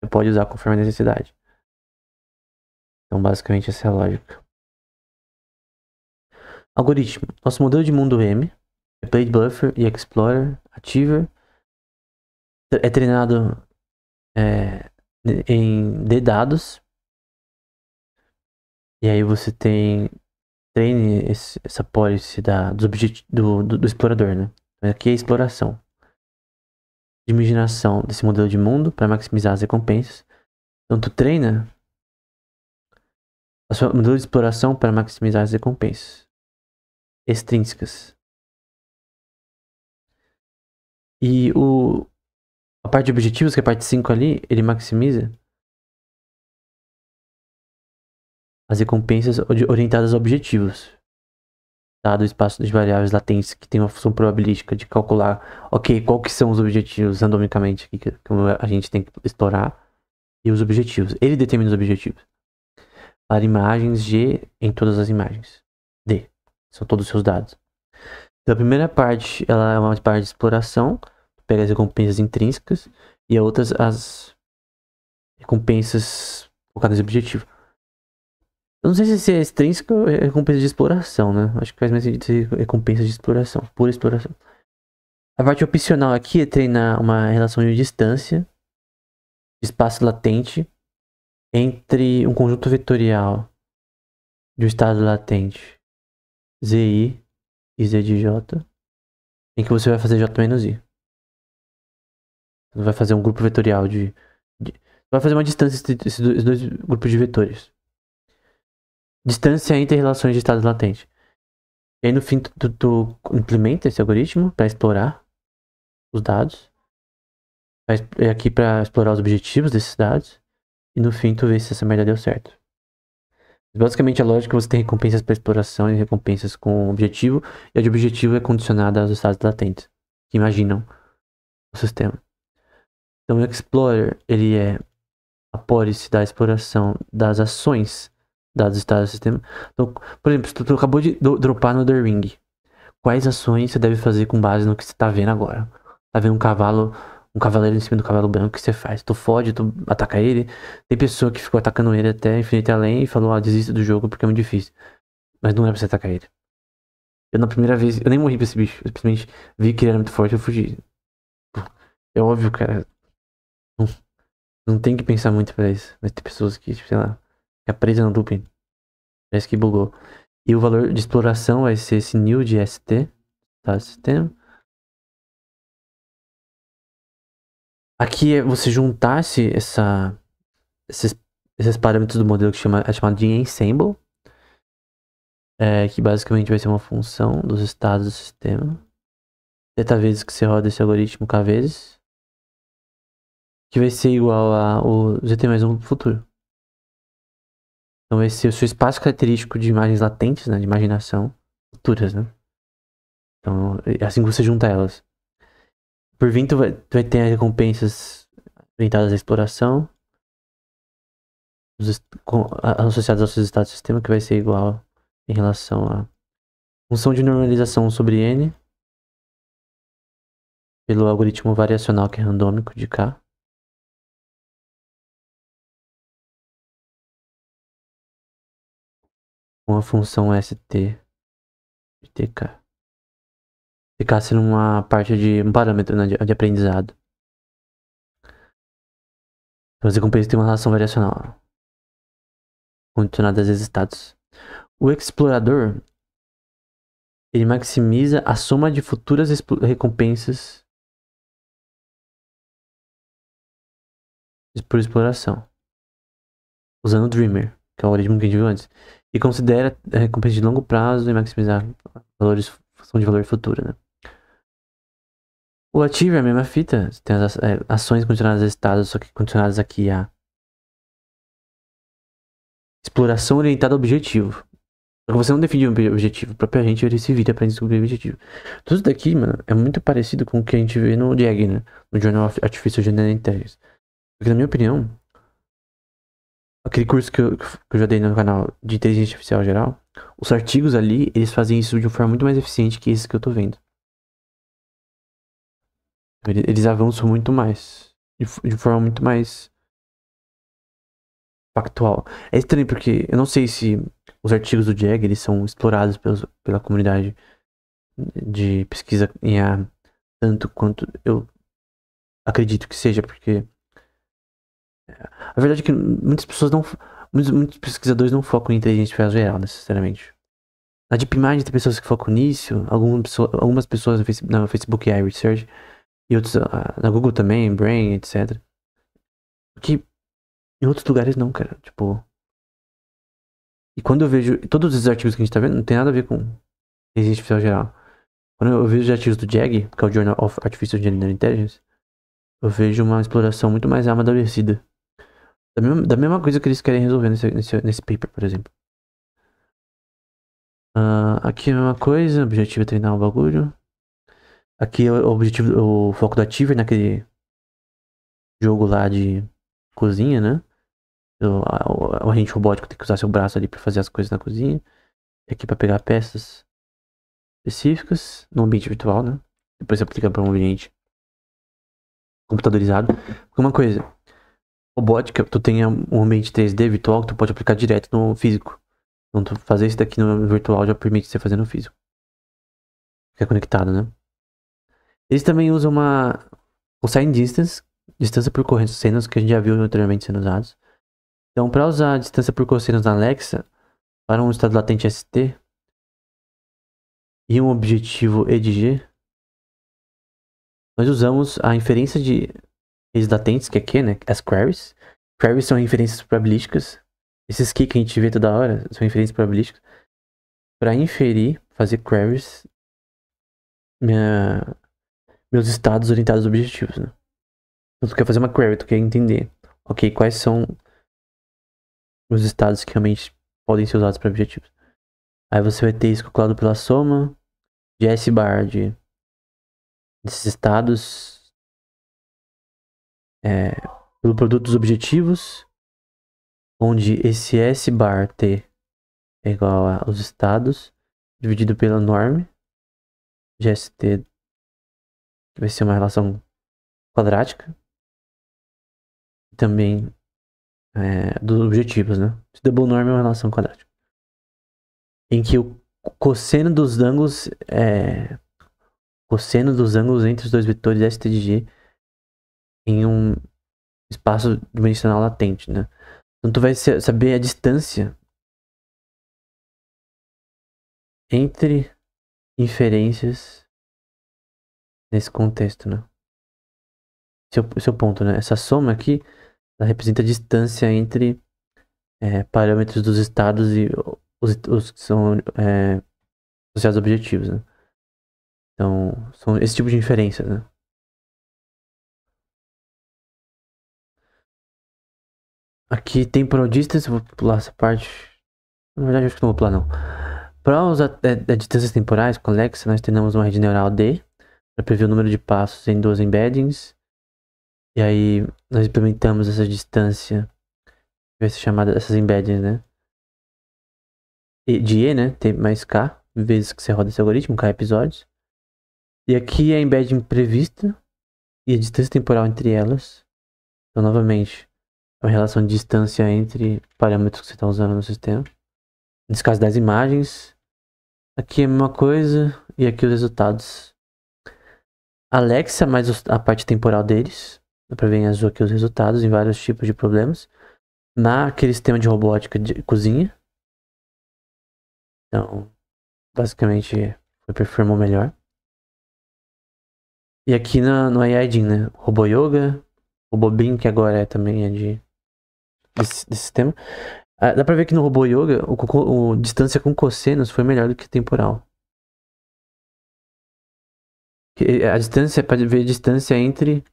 Você pode usar conforme a necessidade. Então basicamente essa é a lógica. Algoritmo. Nosso modelo de mundo M é Plate Buffer e Explorer, Achiever. É treinado em D dados. E aí você treine essa policy do explorador, né? Aqui é a exploração. De imaginação desse modelo de mundo para maximizar as recompensas. Então tu treina a sua modelo de exploração para maximizar as recompensas extrínsecas. E a parte de objetivos, que é a parte 5 ali, ele maximiza as recompensas orientadas a objetivos. Dado o espaço de variáveis latentes que tem uma função probabilística de calcular, ok, qual que são os objetivos randomicamente que a gente tem que explorar. E os objetivos. Ele determina os objetivos. Para imagens G em todas as imagens. D. São todos os seus dados. Então a primeira parte, ela é uma parte de exploração. Pega as recompensas intrínsecas. E a outras, as recompensas focadas em objetivo. Eu não sei se é extrínseca ou é recompensa de exploração, né? Acho que faz mais sentido ser recompensa de exploração. Pura exploração. A parte opcional aqui é treinar uma relação de distância. De espaço latente. Entre um conjunto vetorial de um estado latente ZI e Z de J, em que você vai fazer J menos I. Você vai fazer um grupo vetorial vai fazer uma distância entre esses dois grupos de vetores. Distância entre relações de estado latente. E aí no fim tu implementa esse algoritmo para explorar os dados. É aqui para explorar os objetivos desses dados. E no fim tu vê se essa merda deu certo. Basicamente, a lógica é que você tem recompensas para exploração e recompensas com objetivo, e a de objetivo é condicionada aos estados latentes, que imaginam o sistema. Então, o Explorer, ele é a pólice da exploração das ações dados estados do sistema. Então, por exemplo, se tu acabou de dropar no The Ring, quais ações você deve fazer com base no que você tá vendo agora? Tá vendo um cavaleiro em cima do cavalo branco, o que você faz? Tu fode, tu ataca ele. Tem pessoa que ficou atacando ele até infinito e além e falou, desista do jogo porque é muito difícil. Mas não é pra você atacar ele. Eu na primeira vez, eu nem morri pra esse bicho. Eu simplesmente vi que ele era muito forte e eu fugi. É óbvio, cara. Não, não tem que pensar muito pra isso. Mas tem pessoas que, tipo, sei lá, é presa no looping. Parece que bugou. E o valor de exploração vai ser esse new de ST, tá? Sistema. Aqui é você juntasse esses parâmetros do modelo que é chamado de ensemble. Que basicamente vai ser uma função dos estados do sistema. Teta vezes que você roda esse algoritmo K vezes. Que vai ser igual ao ZT mais 1 do futuro. Então vai ser o seu espaço característico de imagens latentes, né? De imaginação futuras, né? Então é assim que você junta elas. Por fim, tu vai ter as recompensas orientadas à exploração. Associadas aos seus estados do sistema, que vai ser igual em relação à função de normalização sobre N pelo algoritmo variacional que é randômico de K. Com a função ST de TK. TK sendo uma parte de um parâmetro, né, de aprendizado. Então as recompensas têm uma relação variacional condicionada às estados. O explorador ele maximiza a soma de futuras recompensas por exploração, usando o Dreamer, que é o algoritmo que a gente viu antes, e considera a recompensa de longo prazo e maximizar valores, função de valor futuro, né? O ativo é a mesma fita, tem as ações condicionadas a estados, só que condicionadas aqui a exploração orientada ao objetivo. Só que você não define um objetivo, a própria gente ele se vira pra descobrir o objetivo. Tudo isso daqui, mano, é muito parecido com o que a gente vê no JAG, né? No Journal of Artificial General Intelligence. Porque, na minha opinião, aquele curso que eu já dei no canal de inteligência artificial geral, os artigos ali, eles fazem isso de uma forma muito mais eficiente que esse que eu tô vendo. Eles avançam muito mais. De forma muito mais factual. É estranho porque eu não sei se os artigos do JAG, eles são explorados pela comunidade de pesquisa em IA tanto quanto eu acredito que seja, porque a verdade é que muitas pessoas não. Muitos pesquisadores não focam em inteligência artificial geral, necessariamente. Na DeepMind tem pessoas que focam nisso, algumas pessoas no Facebook AI Research, e outros na Google também, Brain, etc. Porque em outros lugares não, cara. Tipo. E quando eu vejo. Todos os artigos que a gente tá vendo não tem nada a ver com inteligência artificial geral. Quando eu vejo os artigos do JAG, que é o Journal of Artificial General Intelligence, eu vejo uma exploração muito mais amadurecida. Da mesma coisa que eles querem resolver nesse paper, por exemplo. Aqui é a mesma coisa, o objetivo é treinar o bagulho. Aqui é o objetivo, o foco do Ativer naquele jogo lá de cozinha, né? O agente robótico tem que usar seu braço ali pra fazer as coisas na cozinha. E aqui pra pegar peças específicas no ambiente virtual, né? Depois você aplica pra um ambiente computadorizado. Porque uma coisa, robótica, tu tem um ambiente 3D virtual que tu pode aplicar direto no físico. Então tu fazer isso daqui no virtual já permite você fazer no físico. Fica conectado, né? Eles também usam o Sign Distance, distância por cossenos, que a gente já viu anteriormente sendo usados. Então, para usar a distância por cossenos na Alexa, para um estado latente ST e um objetivo EDG, nós usamos a inferência de redes latentes, que é Q, né? As queries. Queries são inferências probabilísticas. Esses Q que a gente vê toda hora são inferências probabilísticas. Para inferir, fazer queries, meus estados orientados a objetivos, né? Então, tu quer fazer uma query, tu quer entender, ok, quais são os estados que realmente podem ser usados para objetivos. Aí você vai ter isso calculado pela soma de S bar desses estados pelo produto dos objetivos, onde esse S bar T é igual aos estados dividido pela norm de ST, que vai ser uma relação quadrática, e também dos objetivos, né? Esse double norm é uma relação quadrática, em que o cosseno dos ângulos entre os dois vetores ST de G em um espaço dimensional latente, né? Então tu vai saber a distância entre inferências nesse contexto, né? Esse é o ponto, né? Essa soma aqui, ela representa a distância entre parâmetros dos estados e os que são associados a objetivos, né? Então, são esse tipo de inferência, né? Aqui temporal distance, vou pular essa parte. Na verdade, acho que não vou pular, não. Para usar distâncias temporais conexas, nós temos uma rede neural D para prever o número de passos em duas embeddings. E aí, nós implementamos essa distância, vai ser chamada essas embeddings, né? De E, né? T mais K, vezes que você roda esse algoritmo, K episódios. E aqui é a embedding prevista e a distância temporal entre elas. Então, novamente, é uma relação de distância entre parâmetros que você está usando no sistema. Nesse caso das imagens, aqui é a mesma coisa, e aqui os resultados. Alexa, mais a parte temporal deles. Dá pra ver em azul aqui os resultados em vários tipos de problemas. Naquele sistema de robótica de cozinha. Então, basicamente, performou melhor. E aqui no AI Gym, né? Robô Yoga, Robô Beam, que agora também é desse sistema. Dá pra ver que no Robô Yoga, o distância com cossenos foi melhor do que temporal. A distância, pode ver a distância entre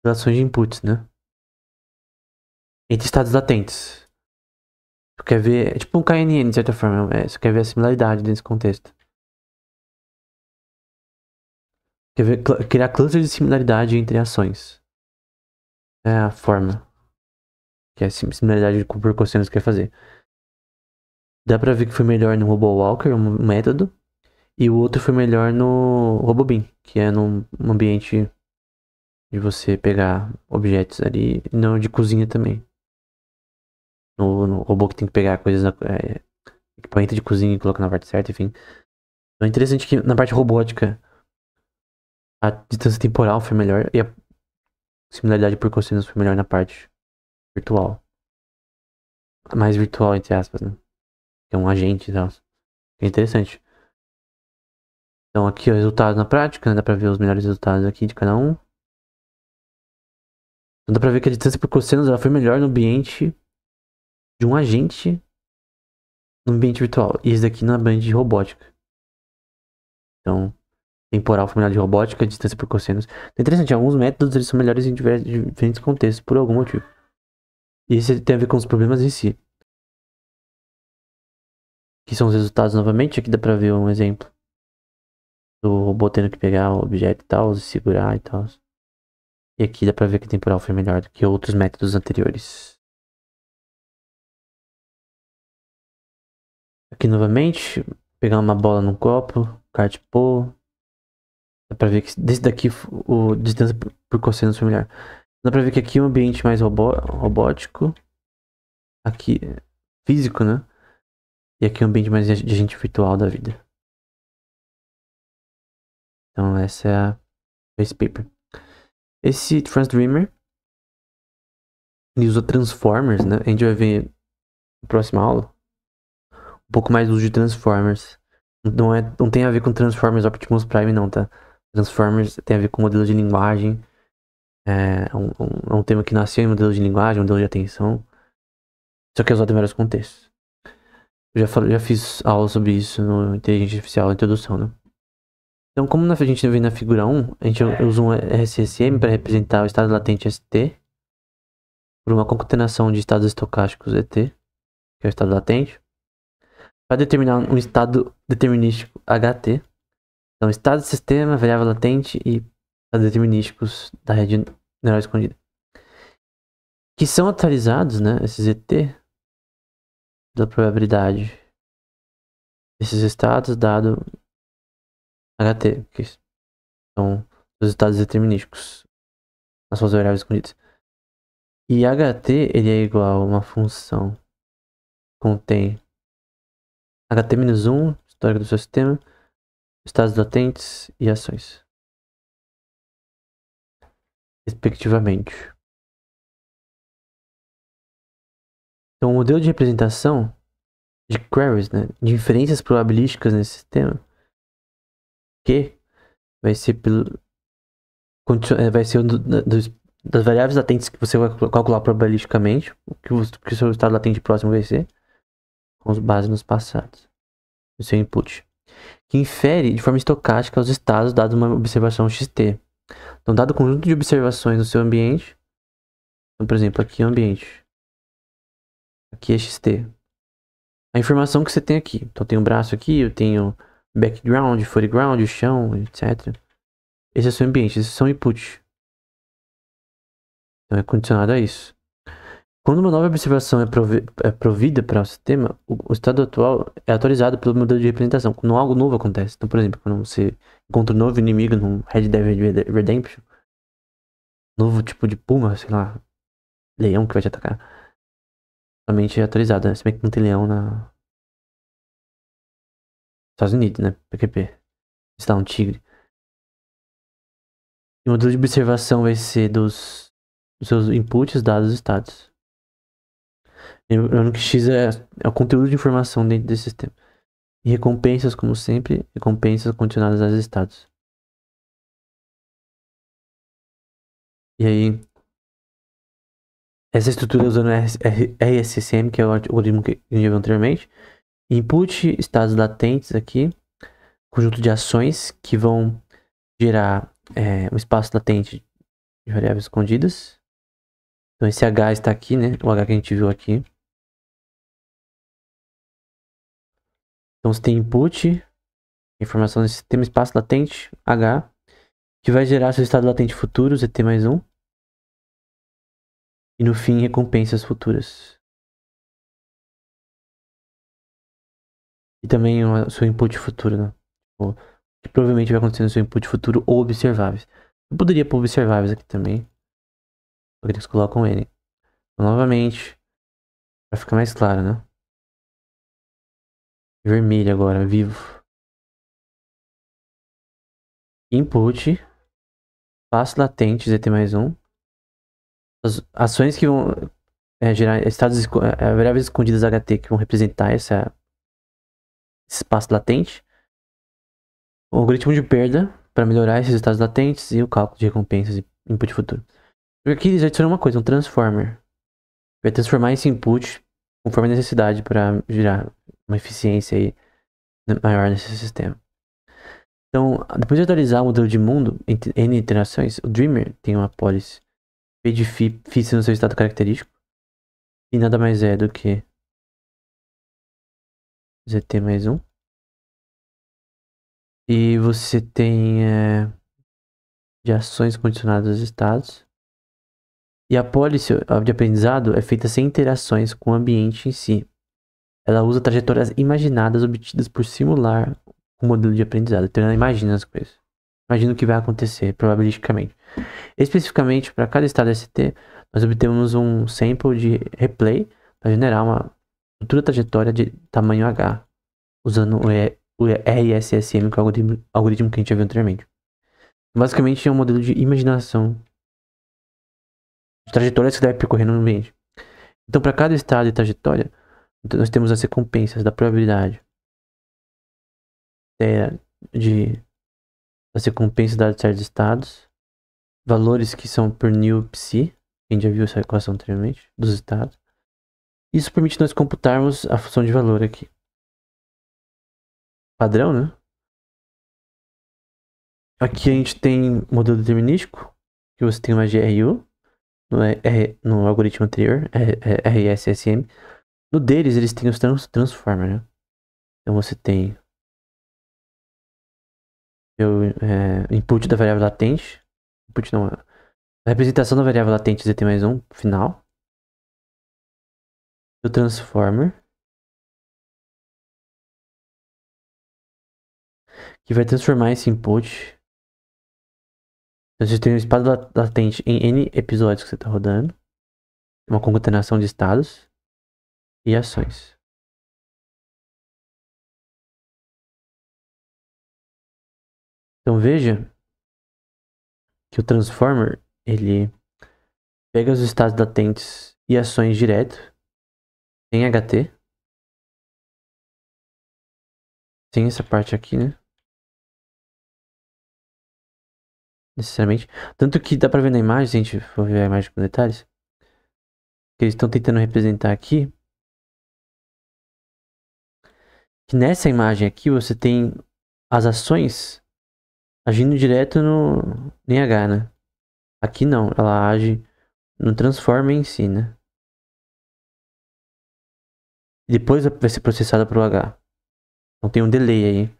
relações de inputs, né? Entre estados latentes. Tu quer ver, é tipo um KNN, de certa forma. Você quer ver a similaridade nesse contexto. Quer ver, criar clusters de similaridade entre ações. É a forma que a similaridade por cossenos quer fazer. Dá pra ver que foi melhor no RoboWalker, um método. E o outro foi melhor no RoboBeam, que é num ambiente de você pegar objetos ali, e não de cozinha também. No robô que tem que pegar coisas, equipamento de cozinha e colocar na parte certa, enfim. Então é interessante que na parte robótica a distância temporal foi melhor e a similaridade por cossenos foi melhor na parte virtual. Mais virtual, entre aspas, né? Que é um agente e tal. É interessante. Então aqui o resultado na prática, né? Dá pra ver os melhores resultados aqui de cada um. Então dá pra ver que a distância por cossenos ela foi melhor no ambiente de um agente no ambiente virtual. E esse daqui no ambiente de robótica. Então, temporal foi melhor de robótica, distância por cossenos. É interessante, alguns métodos eles são melhores em diferentes contextos, por algum motivo. E isso tem a ver com os problemas em si. Aqui são os resultados novamente, aqui dá pra ver um exemplo do robô tendo que pegar o objeto e tal, segurar e tal. E aqui dá pra ver que a temporal foi melhor do que outros métodos anteriores. Aqui novamente, pegar uma bola num copo, kart pô. Dá pra ver que desse daqui o distância por cossenos foi melhor. Dá pra ver que aqui é um ambiente mais robótico. Aqui, físico, né? E aqui é um ambiente mais de agente virtual da vida. Então essa é esse paper. Esse Transdreamer, ele usa Transformers, né? A gente vai ver na próxima aula um pouco mais do uso de Transformers. Não tem a ver com Transformers Optimus Prime não, tá? Transformers tem a ver com modelo de linguagem. É um tema que nasceu em modelo de linguagem, modelo de atenção. Só que é usado em vários contextos. Eu já fiz aula sobre isso no Inteligência Artificial, introdução, né? Então, como a gente vê na figura 1, a gente usa um RSSM para representar o estado latente ST por uma concatenação de estados estocásticos ET, que é o estado latente, para determinar um estado determinístico HT. Então, estado do sistema, variável latente e estados determinísticos da rede neural escondida. Que são atualizados, né, esses ET, da probabilidade desses estados dado HT, que são os estados determinísticos, as suas variáveis escondidas. E HT, ele é igual a uma função que contém HT-1, histórico do seu sistema, estados latentes e ações, respectivamente. Então, o modelo de representação de queries, né, de inferências probabilísticas nesse sistema, que vai ser vai ser das variáveis latentes que você vai calcular probabilisticamente, que o seu estado latente próximo vai ser, com base nos passados, no seu input, que infere de forma estocástica os estados dados uma observação XT. Então, dado o conjunto de observações no seu ambiente, então, por exemplo, aqui é o ambiente, aqui é XT. A informação que você tem aqui. Então, tem um braço aqui, eu tenho background, foreground, o chão, etc. Esse é o seu ambiente, esses são input. Então, é condicionado a isso. Quando uma nova observação é provida para o sistema, o estado atual é atualizado pelo modelo de representação. Quando algo novo acontece. Então, por exemplo, quando você encontra um novo inimigo no Red Dead Redemption, novo tipo de puma, sei lá, leão que vai te atacar, somente é atualizado, né? Se bem que não tem leão na Estados Unidos, né? PQP. Está um tigre. E o modelo de observação vai ser dos seus inputs dados os estados. Lembrando que X é o conteúdo de informação dentro desse sistema. E recompensas, como sempre, recompensas condicionadas aos estados. E aí, essa estrutura usando RSSM, que é o algoritmo que a gente viu anteriormente. Input, estados latentes aqui. Conjunto de ações que vão gerar um espaço latente de variáveis escondidas. Então esse H está aqui, né? O H que a gente viu aqui. Então você tem input, informação nesse sistema, espaço latente, H, que vai gerar seu estado latente futuro, ZT mais 1. E no fim, recompensas futuras. E também o seu input futuro, né? Que provavelmente vai acontecer no seu input futuro ou observáveis. Eu poderia pôr observáveis aqui também. Eu queria que vocês colocam N. Então, novamente, para ficar mais claro, né? Vermelho agora, vivo. Input, espaço latente, ZT mais 1. As ações que vão gerar estados variáveis escondidas HT que vão representar esse espaço latente. O algoritmo de perda para melhorar esses estados latentes e o cálculo de recompensas e input futuro. Aqui eles adicionam uma coisa, um transformer. Vai transformar esse input conforme a necessidade para gerar uma eficiência aí maior nesse sistema. Então, depois de atualizar o modelo de mundo entre N iterações, o Dreamer tem uma policy P de phi no seu estado característico. E nada mais é do que ZT mais 1. E você tem de ações condicionadas aos estados. E a policy de aprendizado é feita sem interações com o ambiente em si. Ela usa trajetórias imaginadas obtidas por simular o modelo de aprendizado. Então ela imagina as coisas. Imagina o que vai acontecer, probabilisticamente. Especificamente, para cada estado ST, nós obtemos um sample de replay para generar uma futura trajetória de tamanho H, usando o RSSM, que é o algoritmo que a gente já viu anteriormente. Basicamente, é um modelo de imaginação de trajetórias que deve percorrer no ambiente. Então, para cada estado e trajetória, nós temos as recompensas da probabilidade das recompensas dadas de certos estados, valores que são por new psi, a gente já viu essa equação anteriormente, dos estados. Isso permite nós computarmos a função de valor aqui. Padrão, né? Aqui a gente tem modelo determinístico, que você tem uma GRU no algoritmo anterior, RSSM. No deles, eles têm os transformers, né? Então você tem o input da variável latente. Input não, a representação da variável latente ZT mais 1, final. O transformer, que vai transformar esse input. Então você tem um estado latente em N episódios que você está rodando. Uma concatenação de estados e ações. Então veja que o transformer, ele pega os estados latentes e ações direto em HT. Tem essa parte aqui, né? Necessariamente. Tanto que dá pra ver na imagem, se a gente for ver a imagem com detalhes, que eles estão tentando representar aqui. Que nessa imagem aqui você tem as ações agindo direto no NH, né? Aqui não, ela age no transformer em si, né? E depois vai ser processada pro H. Então tem um delay aí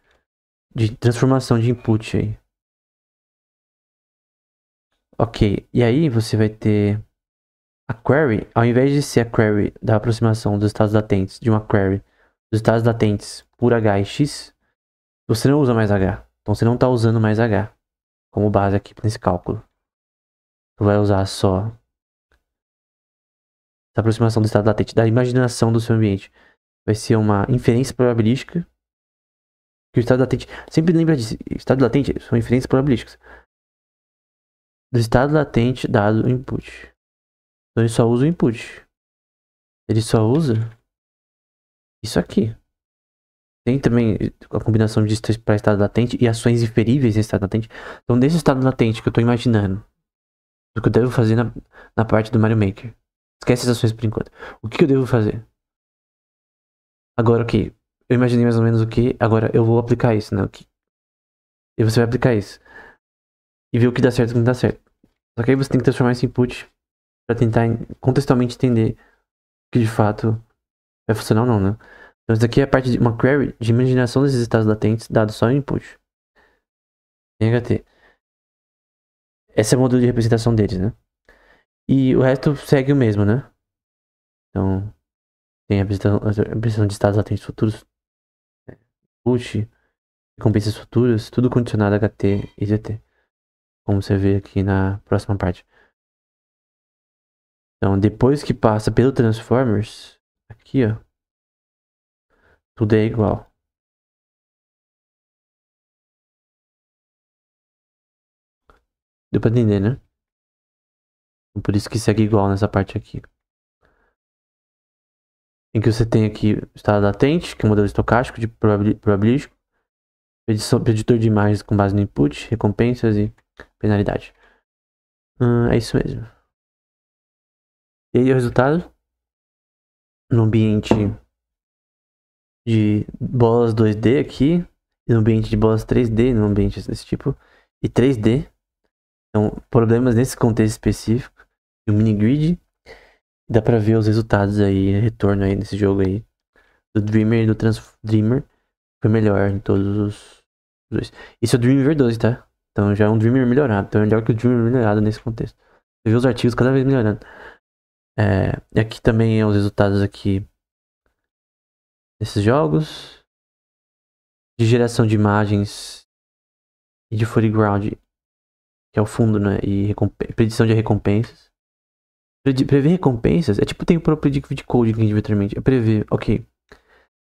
de transformação de input aí. Ok, e aí você vai ter a query, ao invés de ser a query da aproximação dos estados latentes, de uma query dos estados latentes por H e X, você não usa mais H. Então você não está usando mais H como base aqui nesse cálculo. Você vai usar só essa aproximação do estado latente, da imaginação do seu ambiente. Vai ser uma inferência probabilística. Que o estado latente, sempre lembra disso, estado latente são inferências probabilísticas. Do estado latente dado o input. Então ele só usa o input. Ele só usa isso aqui. Tem também a combinação de para estado latente e ações inferíveis em estado latente. Então, nesse estado latente que eu tô imaginando, o que eu devo fazer na parte do Mario Maker. Esquece as ações por enquanto. O que eu devo fazer? Agora, ok. Eu imaginei mais ou menos o que. Agora eu vou aplicar isso, né? E você vai aplicar isso. E ver o que dá certo e o que não dá certo. Só que aí você tem que transformar esse input pra tentar contextualmente entender que de fato vai funcionar ou não, né? Então, isso daqui é a parte de uma query de imaginação desses estados latentes dado só o input. Em HT. Esse é o modelo de representação deles, né? E o resto segue o mesmo, né? Então, tem a representação de estados latentes futuros, input, recompensas futuras, tudo condicionado a HT e ZT. Como você vê aqui na próxima parte. Então, depois que passa pelo Transformers, aqui ó, tudo é igual. Deu pra entender, né? Por isso que segue igual nessa parte aqui. Em que você tem aqui o estado latente, que é um modelo estocástico de probabilístico, preditor de imagens com base no input, recompensas e penalidade. É isso mesmo. E aí o resultado? No ambiente de bolas 2D aqui, no ambiente de bolas 3D, no ambiente desse tipo, e 3D. Então, problemas nesse contexto específico, e o mini-grid, dá pra ver os resultados aí, retorno aí nesse jogo aí, do Dreamer e do Dreamer, foi melhor em todos os dois. Isso é o Dreamweaver 2, tá? Então já é um Dreamer melhorado, então é melhor que o Dreamer melhorado nesse contexto. Você vê os artigos cada vez melhorando. E aqui também é os resultados aqui desses jogos, de geração de imagens e de foreground, que é o fundo, né? E predição de recompensas. Prever recompensas é tipo tem o próprio predictive coding que a gente viu anteriormente. É prever, ok.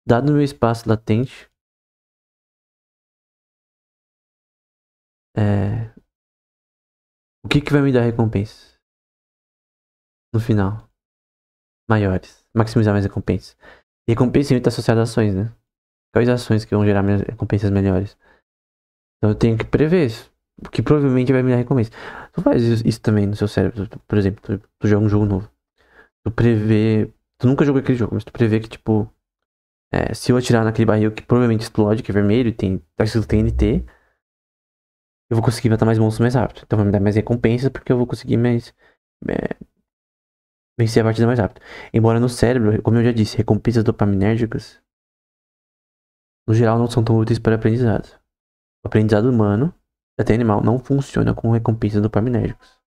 Dado o meu espaço latente, o que vai me dar recompensas? No final. Maiores. Maximizar mais recompensas. E recompensa sempre está associada a ações, né? Quais ações que vão gerar recompensas melhores? Então eu tenho que prever isso. O que provavelmente vai me dar recompensa. Tu faz isso também no seu cérebro. Por exemplo, tu joga um jogo novo. Tu prevê. Tu nunca jogou aquele jogo, mas tu prevê que, tipo. Se eu atirar naquele barril que provavelmente explode, que é vermelho e tá escrito TNT, eu vou conseguir matar mais monstros mais rápido. Então vai me dar mais recompensas porque eu vou conseguir mais. vencer a partida mais rápido. Embora no cérebro, como eu já disse, recompensas dopaminérgicas, no geral, não são tão úteis para aprendizado. O aprendizado humano, até animal, não funciona com recompensas dopaminérgicas.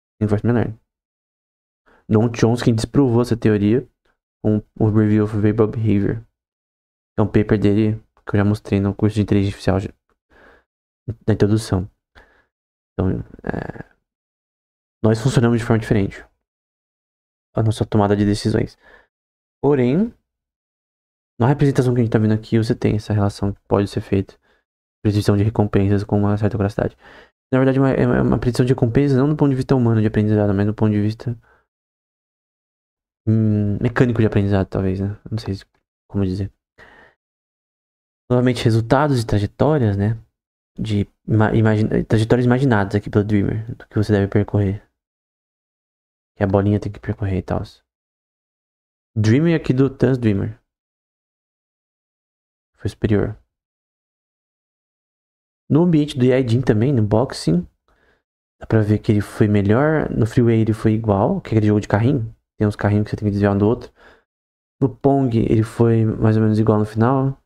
Noam Chomsky desprovou essa teoria com o Review of Verbal Behavior. É um paper dele que eu já mostrei no curso de inteligência artificial na introdução. Então, nós funcionamos de forma diferente. A nossa tomada de decisões. Porém, na representação que a gente tá vendo aqui, você tem essa relação que pode ser feita. Predição de recompensas com uma certa veracidade. Na verdade, é uma predição de recompensas não do ponto de vista humano de aprendizado, mas do ponto de vista mecânico de aprendizado, talvez, né? Não sei como dizer. Novamente, resultados e trajetórias, né? De trajetórias imaginadas aqui pelo Dreamer, do que você deve percorrer. Que a bolinha tem que percorrer e tal. Dreamer aqui do Trans Dreamer. Foi superior. No ambiente do Yaidin também, no boxing, dá pra ver que ele foi melhor. No Freeway ele foi igual, que é aquele jogo de carrinho. Tem uns carrinhos que você tem que desviar um do outro. No Pong ele foi mais ou menos igual no final.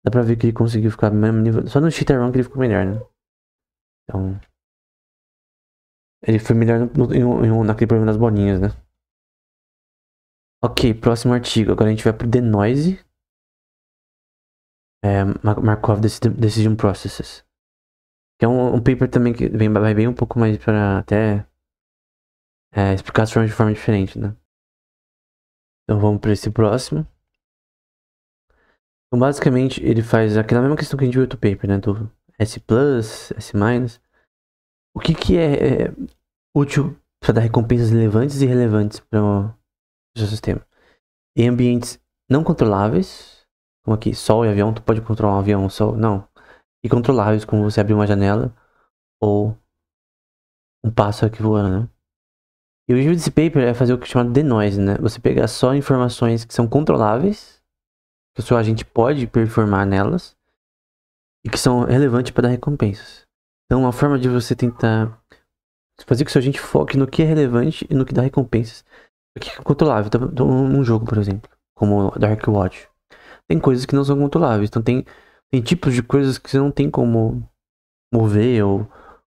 Dá pra ver que ele conseguiu ficar no mesmo nível. Só no Cheater Run que ele ficou melhor, né? Então... ele foi melhor naquele problema das bolinhas, né? Ok, próximo artigo. Agora a gente vai pro Denoise. Markov Decision Processes. Que é um paper também que vai bem um pouco mais para até explicar as formas de forma diferente, né? Então vamos para esse próximo. Então basicamente ele faz aquela mesma questão que a gente viu no outro paper, né? Do S+, S-. O que é útil para dar recompensas relevantes e irrelevantes para o seu sistema? Em ambientes não controláveis, como aqui, sol e avião, tu pode controlar um avião, sol, não. E controláveis, como você abrir uma janela ou um pássaro que voa, né? E o objetivo desse paper é fazer o que é chamado denoise, né? Você pegar só informações que são controláveis, que o seu agente pode performar nelas, e que são relevantes para dar recompensas. Então, uma forma de você tentar fazer com que o seu agente foque no que é relevante e no que dá recompensas. O que é controlável? Então, num jogo, por exemplo, como Dark Watch. Tem coisas que não são controláveis. Então, tem tipos de coisas que você não tem como mover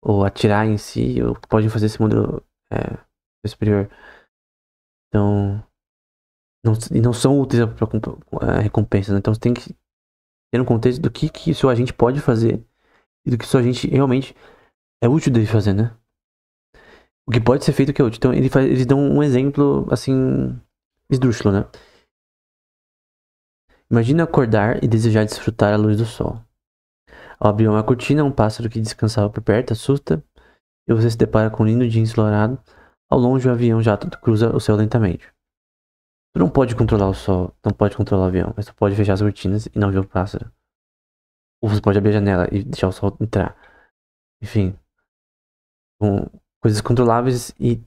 ou atirar em si, ou podem fazer esse modelo superior. Então, não são úteis para recompensas, né? Então você tem que ter um contexto do que o seu agente pode fazer e do que o seu agente realmente é útil dele fazer, né? O que pode ser feito que é útil. Então eles dão um exemplo assim esdrúxulo, né? Imagina acordar e desejar desfrutar a luz do sol. Ao abrir uma cortina, um pássaro que descansava por perto assusta e você se depara com um lindo dia ensolarado. Ao longe, o avião jato cruza o céu lentamente. Tu não pode controlar o sol, não pode controlar o avião, mas tu pode fechar as cortinas e não ver o pássaro. Ou você pode abrir a janela e deixar o sol entrar. Enfim. Coisas controláveis e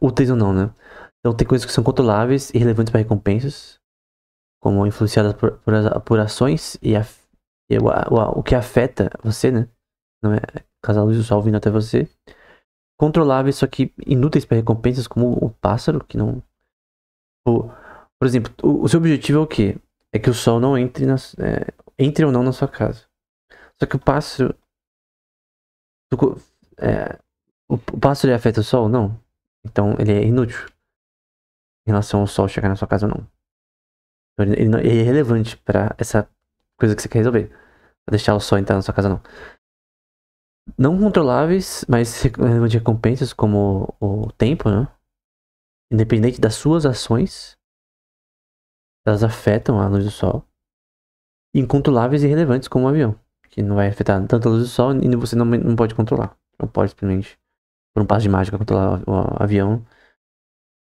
úteis ou não, né? Então tem coisas que são controláveis e relevantes para recompensas, como influenciadas por ações e o que afeta você, né? Não é caso a luz do sol vindo até você. Controláveis, só que inúteis para recompensas, como o pássaro, que não... Por exemplo, o seu objetivo é o quê? É que o sol não entre entre ou não na sua casa. Só que o pássaro... o pássaro afeta o sol? Não. Então ele é inútil em relação ao sol chegar na sua casa ou não. Então, ele é relevante para essa coisa que você quer resolver. Pra deixar o sol entrar na sua casa não. Não controláveis, mas relevantes recompensas, como o tempo, né? Independente das suas ações, elas afetam a luz do sol. Incontroláveis e relevantes, como o avião, que não vai afetar tanto a luz do sol e você não pode controlar. Não pode simplesmente, por um passo de mágica, controlar o avião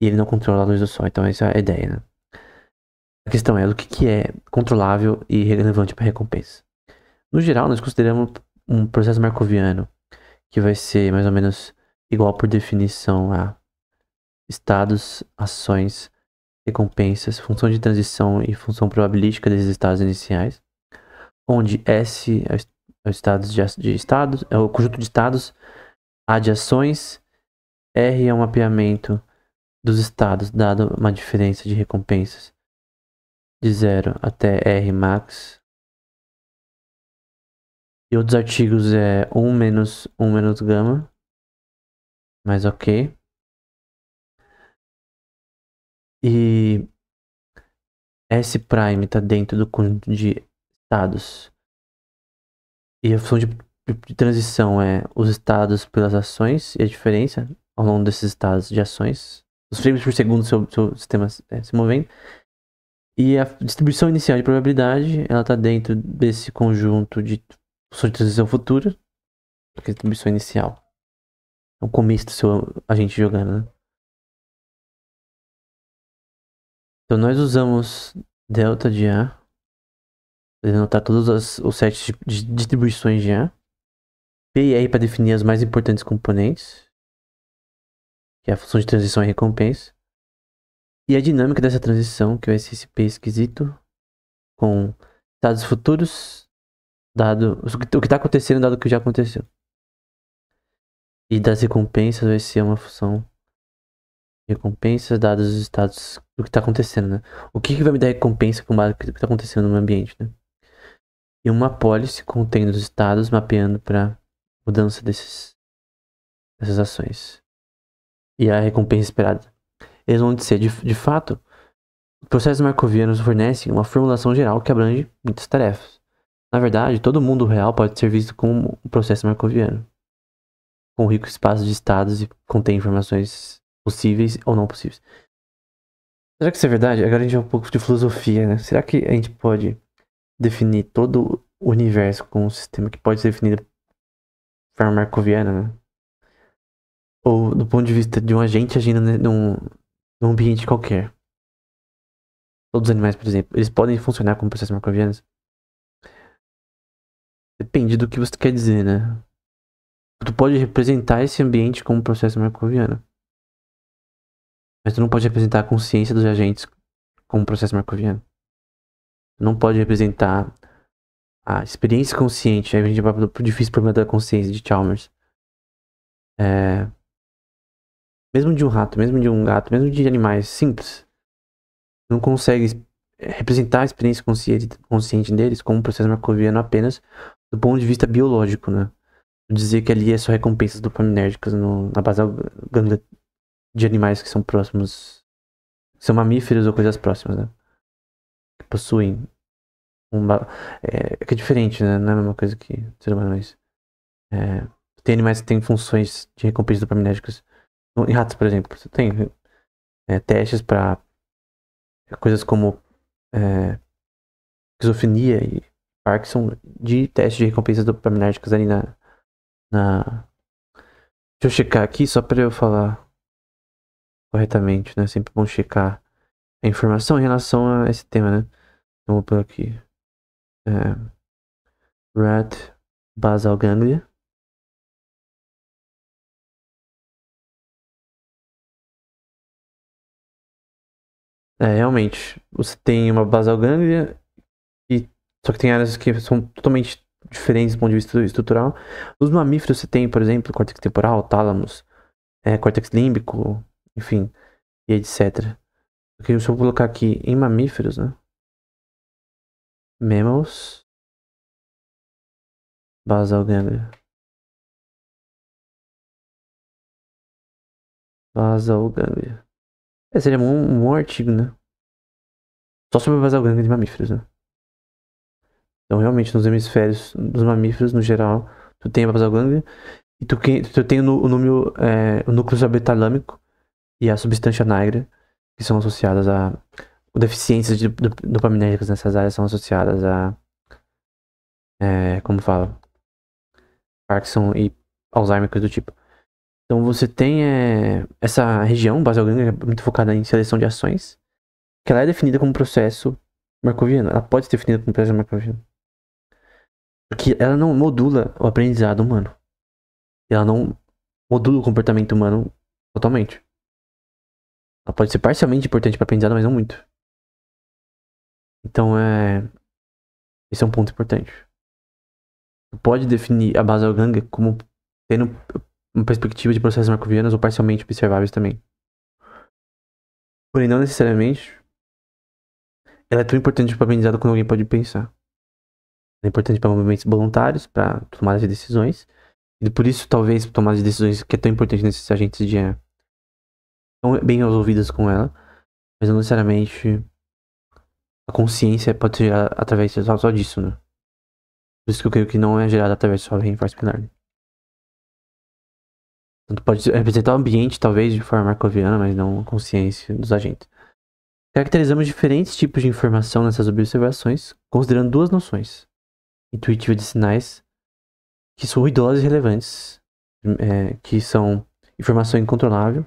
e ele não controla a luz do sol. Então essa é a ideia, né? A questão é o que é controlável e relevante para recompensa. No geral, nós consideramos um processo markoviano que vai ser mais ou menos igual por definição a estados, ações, recompensas, função de transição e função probabilística desses estados iniciais, onde S é o estado de estados, é o conjunto de estados, A de ações R é um mapeamento dos estados, dado uma diferença de recompensas de 0 até R max. E outros artigos é 1 menos gama. Mas ok. E S' está dentro do conjunto de estados. E a função de transição é os estados pelas ações e a diferença ao longo desses estados de ações. Os frames por segundo do seu sistema se movendo. E a distribuição inicial de probabilidade, ela está dentro desse conjunto de função de transição futura. Que é a distribuição inicial. É o começo do seu agente jogando, né? Então nós usamos delta de A para denotar todos os sets de distribuições de A. P e R para definir as mais importantes componentes, que é a função de transição e recompensa. E a dinâmica dessa transição, que vai ser esse P esquisito, com dados futuros, dado o que está acontecendo, dado o que já aconteceu. E das recompensas vai ser uma função de recompensas, dados os estados do que está acontecendo, né? O que vai me dar recompensa com base no que está acontecendo no meu ambiente, né? E uma policy contendo os estados, mapeando para mudança dessas ações. E a recompensa esperada. Eles vão dizer, de fato, os processos marcovianos fornecem uma formulação geral que abrange muitas tarefas. Na verdade, todo mundo real pode ser visto como um processo marcoviano, com rico espaço de estados e contém informações possíveis ou não possíveis. Será que isso é verdade? Agora a gente vai um pouco de filosofia, né? Será que a gente pode definir todo o universo com um sistema que pode ser definido de forma marcoviana, né? Ou do ponto de vista de um agente agindo num ambiente qualquer? Todos os animais, por exemplo, eles podem funcionar como processos marcovianos? Depende do que você quer dizer, né? Tu pode representar esse ambiente como um processo marcoviano. Mas tu não pode representar a consciência dos agentes como um processo marcoviano. Tu não pode representar a experiência consciente. Aí a gente vai pro difícil problema da consciência de Chalmers. Mesmo de um rato, mesmo de um gato, mesmo de animais simples, não consegue representar a experiência consciente deles como um processo marcoviano apenas do ponto de vista biológico, né? Dizer que ali é só recompensas dopaminérgicas na base de animais que são próximos, que são mamíferos ou coisas próximas, né? Que possuem que é diferente, né? Não é a mesma coisa que ser humano, mas tem animais que têm funções de recompensas dopaminérgicas. Em ratos, por exemplo, você tem testes para coisas como esquizofrenia e Parkinson de testes de recompensas dopaminérgicas ali na... Deixa eu checar aqui só para eu falar corretamente, né? Sempre bom checar a informação em relação a esse tema, né? Então vou por aqui. Rat basal ganglia. Realmente, você tem uma basal ganglia, só que tem áreas que são totalmente diferentes do ponto de vista estrutural. Nos mamíferos você tem, por exemplo, córtex temporal, tálamos, córtex límbico, enfim, e etc. Porque se eu colocar aqui em mamíferos, né? Mammals, basal ganglia. Basal ganglia. Seria um artigo, né? Só sobre a basal ganglia de mamíferos, né? Então, realmente, nos hemisférios dos mamíferos, no geral, tu tem a basal ganglia e tu tem o núcleo subetalâmico e a substância nigra, que são associadas a deficiências dopaminérgicas nessas áreas, são associadas a como fala, Parkinson e Alzheimer, coisa do tipo. Então você tem essa região basal ganglia muito focada em seleção de ações, que ela é definida como processo marcoviano. Ela pode ser definida como processo marcoviano, porque ela não modula o aprendizado humano. Ela não modula o comportamento humano totalmente. Ela pode ser parcialmente importante para aprendizado, mas não muito. Então esse é um ponto importante. Tu pode definir a basal ganglia como tendo uma perspectiva de processos marcovianos ou parcialmente observáveis também. Porém, não necessariamente ela é tão importante para o aprendizado quanto alguém pode pensar. Ela é importante para movimentos voluntários, para tomada de decisões. E por isso, talvez, tomada de decisões que é tão importante nesses agentes de estão bem resolvidas com ela, mas não necessariamente a consciência pode ser gerada através só disso, né? Por isso que eu creio que não é gerada através só do reinforcement learning. Tanto pode representar o ambiente, talvez, de forma marcoviana, mas não a consciência dos agentes. Caracterizamos diferentes tipos de informação nessas observações, considerando duas noções. Intuitiva de sinais, que são ruidosas e relevantes, que são informação incontrolável,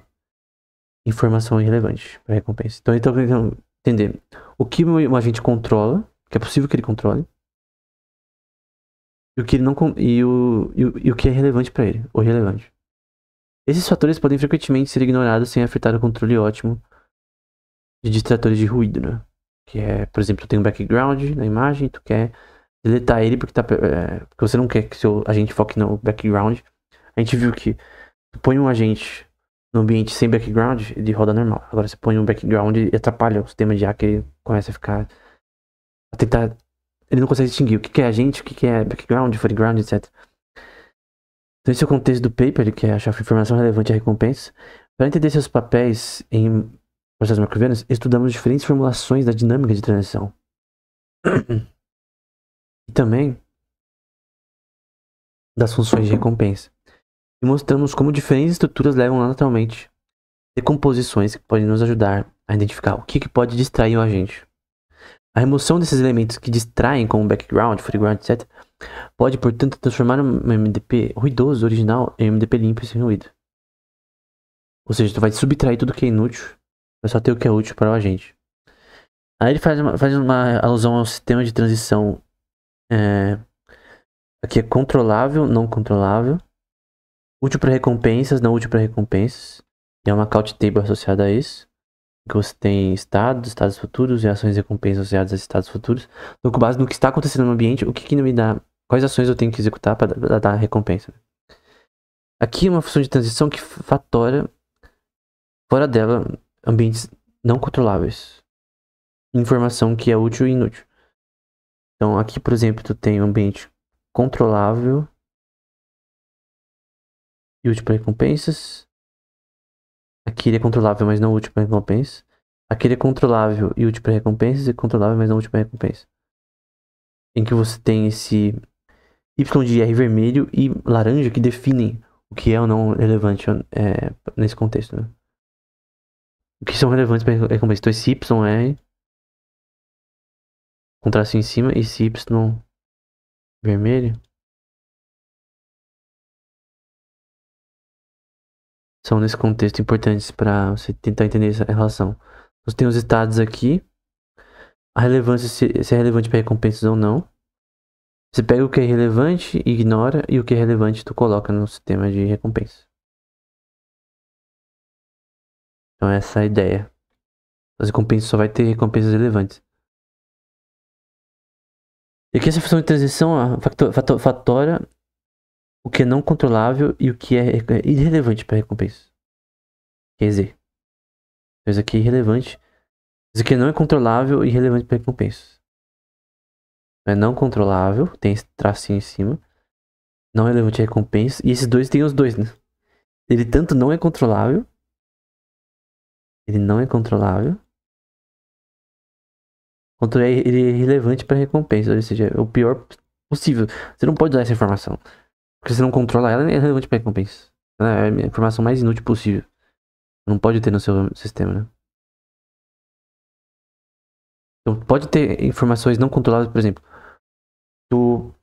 informação irrelevante para recompensa. Então, entender o que o agente controla, que é possível que ele controle, e o que ele não e o que é relevante para ele, ou irrelevante. Esses fatores podem frequentemente ser ignorados sem afetar o controle ótimo de distratores de ruído, né? Que é, por exemplo, tu tem um background na imagem, tu quer deletar ele porque porque você não quer que seu agente foque no background. A gente viu que tu põe um agente no ambiente sem background, ele roda normal. Agora você põe um background e atrapalha o sistema de IA, que ele começa a ficar a tentar, ele não consegue distinguir o que é agente, o que é background, foreground, etc. Então esse é o contexto do paper, ele quer achar informação relevante à recompensa. Para entender seus papéis em processos marcovianos, estudamos diferentes formulações da dinâmica de transição. E também das funções de recompensa. E mostramos como diferentes estruturas levam naturalmente decomposições que podem nos ajudar a identificar o que pode distrair o agente. A remoção desses elementos que distraem, como background, foreground, etc., pode, portanto, transformar um MDP ruidoso original em um MDP limpo e sem ruído. Ou seja, tu vai subtrair tudo que é inútil, vai só ter o que é útil para o agente. Aí ele faz uma alusão ao sistema de transição aqui é controlável, não controlável, útil para recompensas, não útil para recompensas. E é uma count table associada a isso. Que você tem estados futuros e ações e recompensas associadas a estados futuros. Então, com base no que está acontecendo no ambiente, o que me dá, quais ações eu tenho que executar para dar recompensa. Aqui é uma função de transição que fatora, fora dela, ambientes não controláveis. Informação que é útil e inútil. Então, aqui, por exemplo, tu tem um ambiente controlável e útil para recompensas. Aqui ele é controlável, mas não útil para recompensa. Aqui ele é controlável e útil para recompensas, e controlável, mas não útil para recompensa. Em que você tem esse Y de R vermelho e laranja que definem o que é ou não relevante nesse contexto, né? O que são relevantes para recompensa. Então esse YR com traço em cima e esse Y vermelho são nesse contexto importantes para você tentar entender essa relação. Você tem os estados aqui, a relevância, se é relevante para recompensas ou não. Você pega o que é irrelevante e ignora, e o que é relevante tu coloca no sistema de recompensa. Então essa é a ideia. As recompensas só vai ter recompensas relevantes. E aqui essa função de transição fatora o que é não controlável e o que é irrelevante para recompensa. Quer dizer, então isso aqui é irrelevante. Isso aqui não é controlável e irrelevante para recompensa. É não controlável, tem esse tracinho em cima. Não relevante a recompensa. E esses dois tem os dois, né? Ele tanto não é controlável. Ele não é controlável. Quanto ele é irrelevante para recompensa. Ou seja, é o pior possível. Você não pode dar essa informação. Porque você não controla ela, é relevante para recompensa. É a informação mais inútil possível. Não pode ter no seu sistema, né? Então pode ter informações não controláveis, por exemplo. Por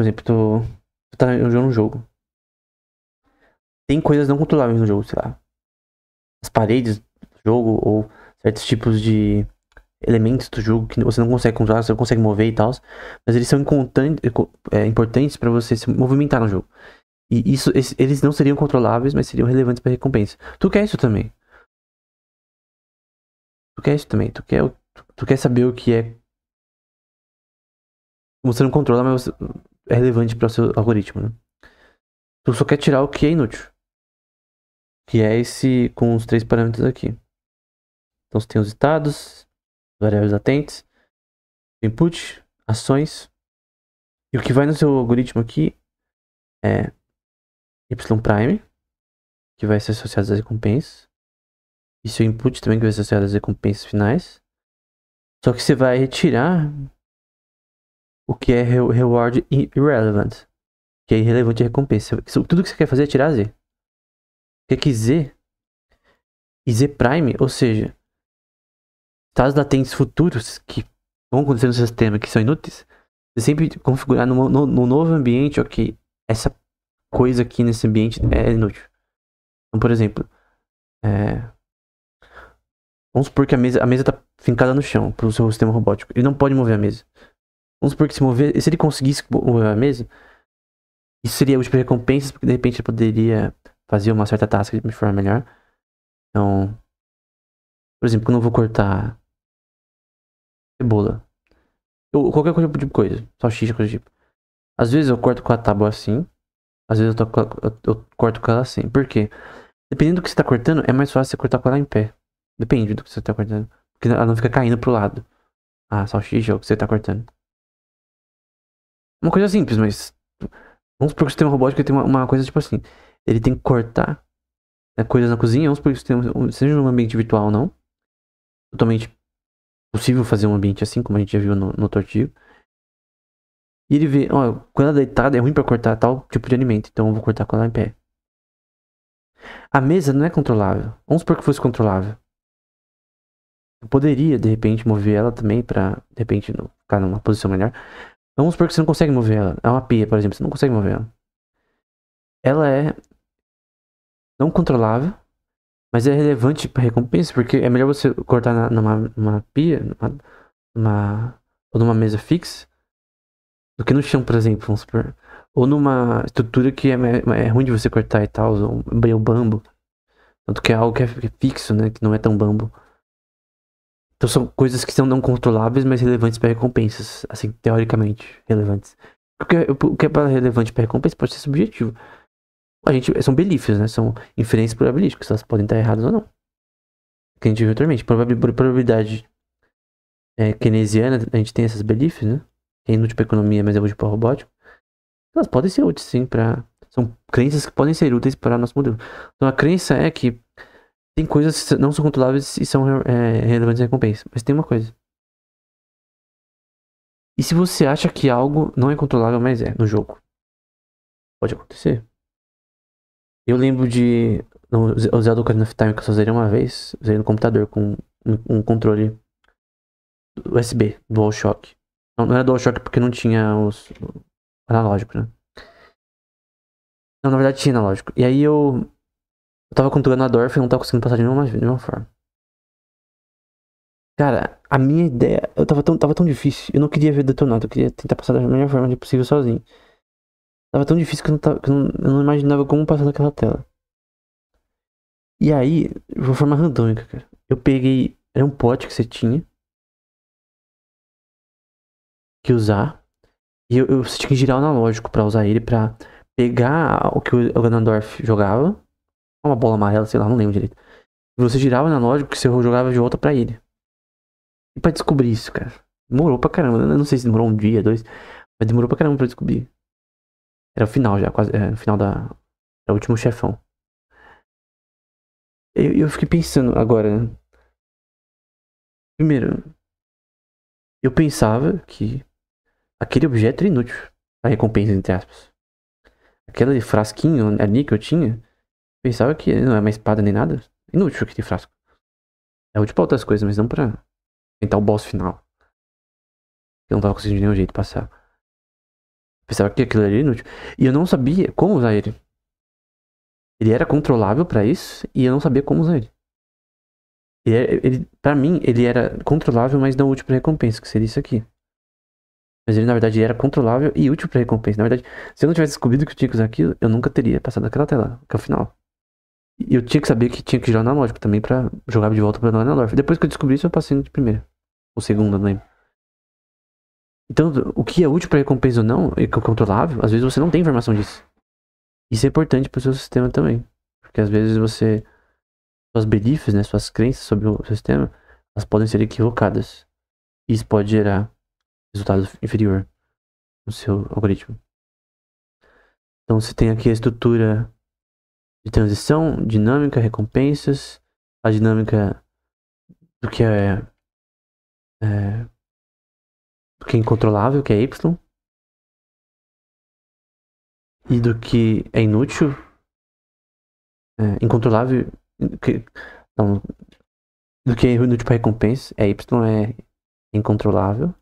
exemplo, tu tá jogando um jogo. Tem coisas não controláveis no jogo, sei lá. As paredes do jogo, ou certos tipos de elementos do jogo que você não consegue controlar, você não consegue mover e tal. Mas eles são importantes para você se movimentar no jogo. E eles não seriam controláveis, mas seriam relevantes para recompensa. Tu quer isso também. Tu quer isso também. Tu quer saber o que é. Você não controla, mas é relevante para o seu algoritmo, né? tu só quer tirar o que é inútil. Que é esse com os 3 parâmetros aqui. Então você tem os estados, variáveis latentes, input, ações. E o que vai no seu algoritmo aqui é y', que vai ser associado às recompensas. E seu input também, que vai ser associado às recompensas finais. Só que você vai retirar o que é reward irrelevant, que é irrelevante a recompensa. Tudo que você quer fazer é tirar Z. Quer que Z e Z', ou seja, estados latentes futuros que vão acontecer no sistema que são inúteis, você sempre configurar no novo ambiente, ok, essa coisa aqui nesse ambiente é inútil. Então, por exemplo, vamos supor que a mesa tá fincada no chão pro seu sistema robótico. Ele não pode mover a mesa. Vamos supor que se ele conseguisse mover a mesa, isso seria útil para recompensas, porque de repente ele poderia fazer uma certa task de forma melhor. Então, por exemplo, quando eu vou cortar cebola, ou qualquer tipo de coisa, salsicha, coisa do tipo. Às vezes eu corto com a tábua assim, às vezes eu corto com ela assim. Por quê? Dependendo do que você tá cortando, é mais fácil você cortar com ela em pé. Depende do que você tá cortando. Porque ela não fica caindo pro lado. A salsicha ou o que você tá cortando. Uma coisa simples, mas vamos supor que o sistema robótico tem uma coisa tipo assim. Ele tem que cortar coisas na cozinha. Vamos supor que o sistema seja um ambiente virtual ou não. Totalmente possível fazer um ambiente assim, como a gente já viu no outro artigo. E ele vê, ó, quando ela é deitada é ruim pra cortar tal tipo de alimento. Então eu vou cortar com ela em pé. A mesa não é controlável. Vamos supor que fosse controlável. Eu poderia, de repente, mover ela também pra, de repente, ficar numa posição melhor. Vamos supor que você não consegue mover ela. É uma pia, por exemplo, você não consegue mover ela. Ela é não controlável, mas é relevante para recompensa, porque é melhor você cortar numa pia, ou numa mesa fixa, do que no chão, por exemplo, vamos supor. Ou numa estrutura que é ruim de você cortar e tal, ou bem o bambo. Tanto que é algo que é fixo, né, que não é tão bambo. Então são coisas que são não controláveis, mas relevantes para recompensas, assim, teoricamente relevantes. O que é relevante para recompensa pode ser subjetivo. São beliefs, né? São inferências probabilísticas. Elas podem estar erradas ou não. Que a gente viu anteriormente. Probabilidade keynesiana, a gente tem essas beliefs, né? Que é inútil para economia, mas é útil para robótico. Elas podem ser úteis, sim, para... São crenças que podem ser úteis para nosso modelo. Então a crença é que tem coisas que não são controláveis e são relevantes à recompensa. Mas tem uma coisa. E se você acha que algo não é controlável, mas é no jogo? Pode acontecer. Eu lembro de o Zelda Ocarina of Time que eu só zerei uma vez. Zerei no computador com um controle USB, DualShock. Não era DualShock porque não tinha os analógico, né? Não, na verdade tinha analógico. E aí eu tava controlando a Dorf e não tava conseguindo passar de nenhuma forma. Cara, a minha ideia... Tava tão difícil. Eu não queria ver detonado. Eu queria tentar passar da melhor forma possível sozinho. Tava tão difícil que eu não imaginava como passar naquela tela. E aí, de uma forma randômica, cara. Eu peguei... Era um pote que você tinha que usar. E você tinha que girar o analógico pra usar ele, pra pegar o que o Ganondorf jogava. Uma bola amarela, sei lá, não lembro direito. E você girava o analógico que você jogava de volta pra ele. E pra descobrir isso, cara, demorou pra caramba. Eu não sei se demorou um dia, 2, mas demorou pra caramba pra descobrir. Era o final já, quase. Era o final Era o último chefão. Eu fiquei pensando agora, né? Primeiro, eu pensava que aquele objeto era inútil. A recompensa, entre aspas. Aquele frasquinho ali que eu tinha, pensava que não é uma espada nem nada. Inútil aquele frasco. É útil pra outras coisas, mas não pra tentar o boss final. Eu não tava conseguindo de nenhum jeito passar. Pensava que aquilo era inútil. E eu não sabia como usar ele. Ele era controlável pra isso e eu não sabia como usar ele. Pra mim, ele era controlável, mas não útil pra recompensa, que seria isso aqui. Mas ele, na verdade, era controlável e útil pra recompensa. Na verdade, se eu não tivesse descobrido que eu tinha que usar aquilo, eu nunca teria passado daquela tela, que é o final. E eu tinha que saber que tinha que girar o analógico também pra jogar de volta pra Ganondorf. Depois que eu descobri isso, eu passei de primeira. Ou segunda, não lembro. Então, o que é útil pra recompensa ou não, e que é controlável, às vezes você não tem informação disso. Isso é importante para o seu sistema também. Porque às vezes suas beliefs, né, suas crenças sobre o sistema, elas podem ser equivocadas. Isso pode gerar resultado inferior no seu algoritmo. Então você tem aqui a estrutura de transição, dinâmica, recompensas, a dinâmica do que do que é incontrolável, que é Y, e do que é inútil, incontrolável, não, do que é inútil para recompensa, Y é incontrolável,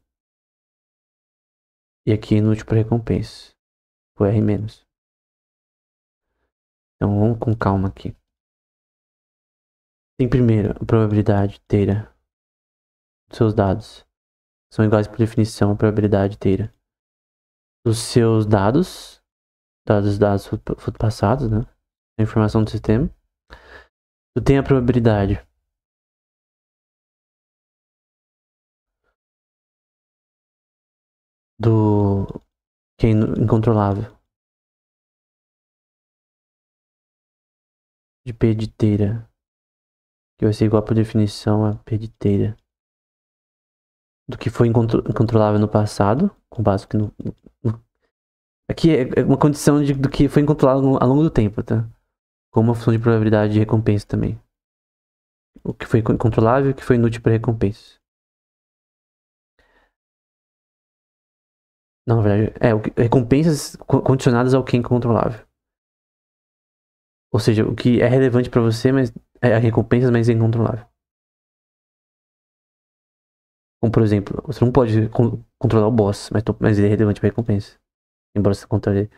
e aqui é inútil para recompensa, o R-. Então vamos com calma aqui. Tem primeiro a probabilidade inteira dos seus dados. São iguais por definição à probabilidade inteira dos seus dados passados, né? A informação do sistema. Tu tem a probabilidade do que é incontrolável de P de inteira, que vai ser igual por definição a P de inteira do que foi incontrolável no passado, com base no aqui é uma condição do que foi incontrolável ao longo do tempo, tá? Com uma função de probabilidade de recompensa também. O que foi incontrolável e o que foi inútil para recompensa. Não, na verdade, recompensas condicionadas ao que é incontrolável. Ou seja, o que é relevante para você, mas é recompensas, mas é incontrolável. Como, por exemplo, você não pode controlar o boss, mas ele é relevante para recompensa. Embora você controle ele.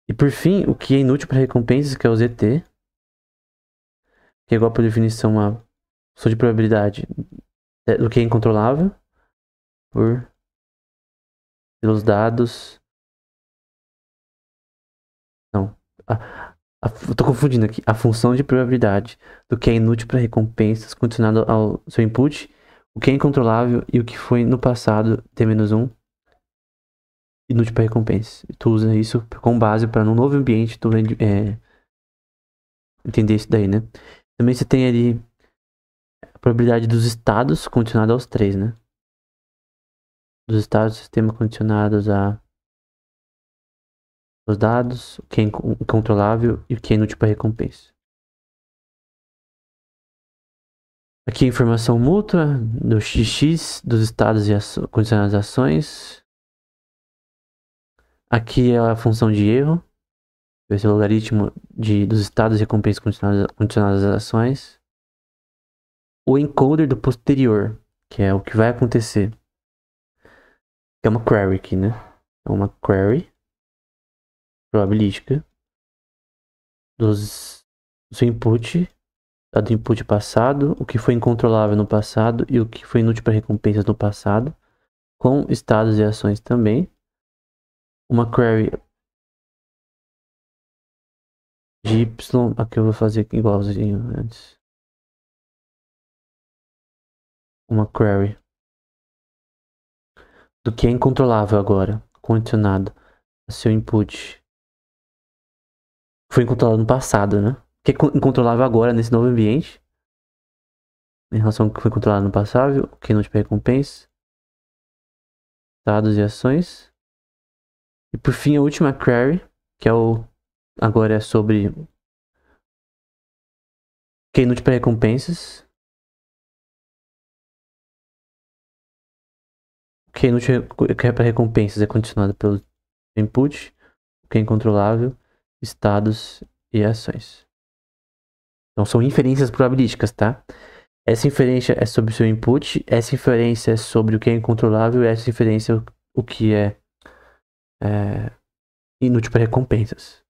E por fim, o que é inútil para recompensas, que é o ZT, que é igual por definição a função de probabilidade do que é incontrolável pelos dados. Não. Eu tô confundindo aqui. A função de probabilidade do que é inútil para recompensas condicionado ao seu input, o que é incontrolável e o que foi no passado T-1 inútil para recompensa. Tu usa isso como base para num novo ambiente tu entender isso daí, né? Também você tem ali a probabilidade dos estados condicionado aos 3, né? Dos estados do sistema condicionados os dados, o que é incontrolável e o que é inútil para recompensa. Aqui a informação mútua do XX, dos estados e condicionados às ações. Aqui é a função de erro, vai ser o logaritmo dos estados e recompensas condicionadas às ações. O encoder do posterior, que é o que vai acontecer. Que é uma query aqui, né? É uma query probabilística do seu input, do input passado, o que foi incontrolável no passado e o que foi inútil para recompensas no passado, com estados e ações também. Uma query de Y, aqui eu vou fazer igualzinho antes. Uma query do que é incontrolável agora, condicionado a seu input. Foi incontrolável no passado, né? O que é incontrolável agora nesse novo ambiente, em relação ao que foi controlado no passado, o que é inútil para recompensa, dados e ações. E por fim a última query, que agora é sobre o que é inútil para recompensas. O que é inútil para recompensas é condicionado pelo input, o que é incontrolável, estados e ações. Então são inferências probabilísticas, tá? Essa inferência é sobre o seu input, essa inferência é sobre o que é incontrolável, e essa inferência é o que é inútil para recompensas.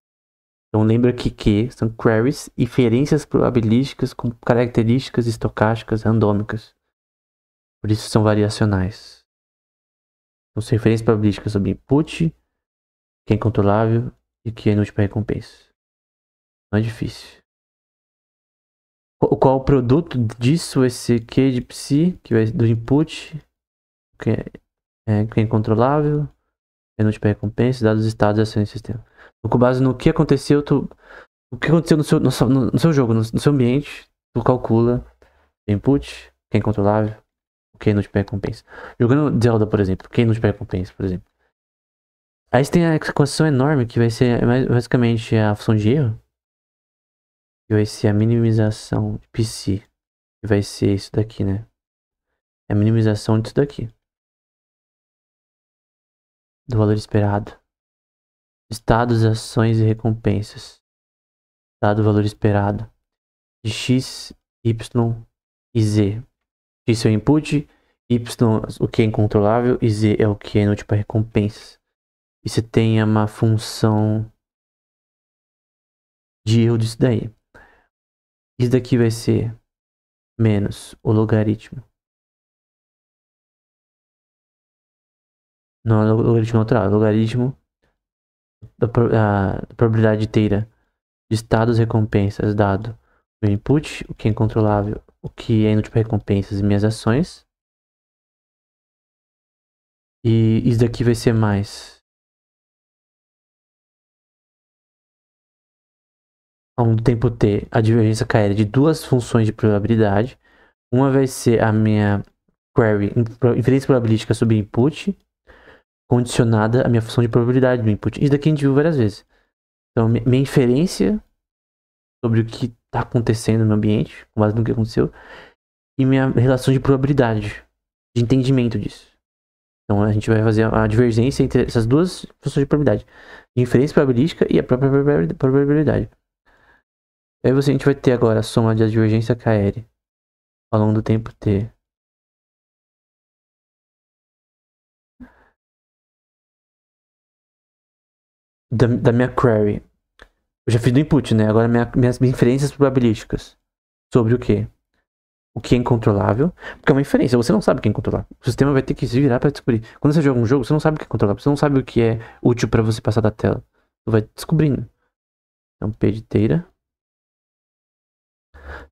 Então lembra que são queries, inferências probabilísticas com características estocásticas randômicas. Por isso são variacionais. Então são inferências probabilísticas sobre input, que é incontrolável e que é inútil para recompensa. Não é difícil. Qual o produto disso? Esse Q de psi, que vai do input, que é incontrolável, inútil para recompensa, dados estados e ações do sistema. Com base no que aconteceu, o que aconteceu no seu jogo, no seu ambiente, tu calcula o input, que é incontrolável, o que é inútil para recompensa. Jogando Zelda, por exemplo, o que é inútil para recompensa, por exemplo. Aí você tem a equação enorme, que vai ser basicamente a função de erro, que vai ser a minimização de PC, que vai ser isso daqui, né? É a minimização disso daqui. Do valor esperado. Estados, ações e recompensas. Dado o valor esperado de x, y e z. X é o input, y o que é incontrolável e z é o que é inútil para recompensas. E você tem uma função de erro disso daí. Isso daqui vai ser menos o logaritmo. Não é logaritmo natural, é logaritmo da probabilidade inteira de estados recompensas dado meu input, o que é incontrolável, o que é inútil para recompensas e minhas ações. E isso daqui vai ser mais ao longo do tempo t a divergência KL de duas funções de probabilidade. Uma vai ser a minha query inferência probabilística sobre input condicionada à minha função de probabilidade do input. Isso daqui a gente viu várias vezes. Então, minha inferência sobre o que está acontecendo no ambiente, com base no que aconteceu, e minha relação de probabilidade, de entendimento disso. Então, a gente vai fazer a divergência entre essas duas funções de probabilidade, de inferência probabilística e a própria probabilidade. Aí a gente vai ter agora a soma de divergência KL ao longo do tempo t. Da minha query. Eu já fiz do input, né? Agora minhas inferências probabilísticas. Sobre o quê? O que é incontrolável. Porque é uma inferência, você não sabe o que é incontrolável. O sistema vai ter que se virar pra descobrir. Quando você joga um jogo, você não sabe o que é controlável. Você não sabe o que é útil pra você passar da tela. Você vai descobrindo. Então, P de teira.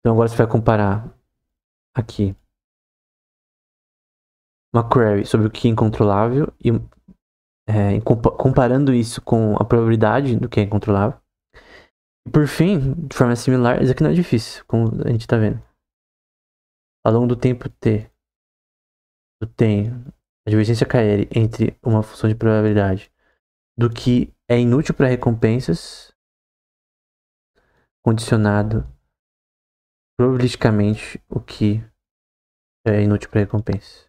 Então agora você vai comparar aqui uma query sobre o que é incontrolável e comparando isso com a probabilidade do que é incontrolável. E por fim, de forma similar, isso aqui não é difícil, como a gente tá vendo. Ao longo do tempo t, eu tenho a divergência KL entre uma função de probabilidade do que é inútil para recompensas, condicionado probabilisticamente o que é inútil para recompensas.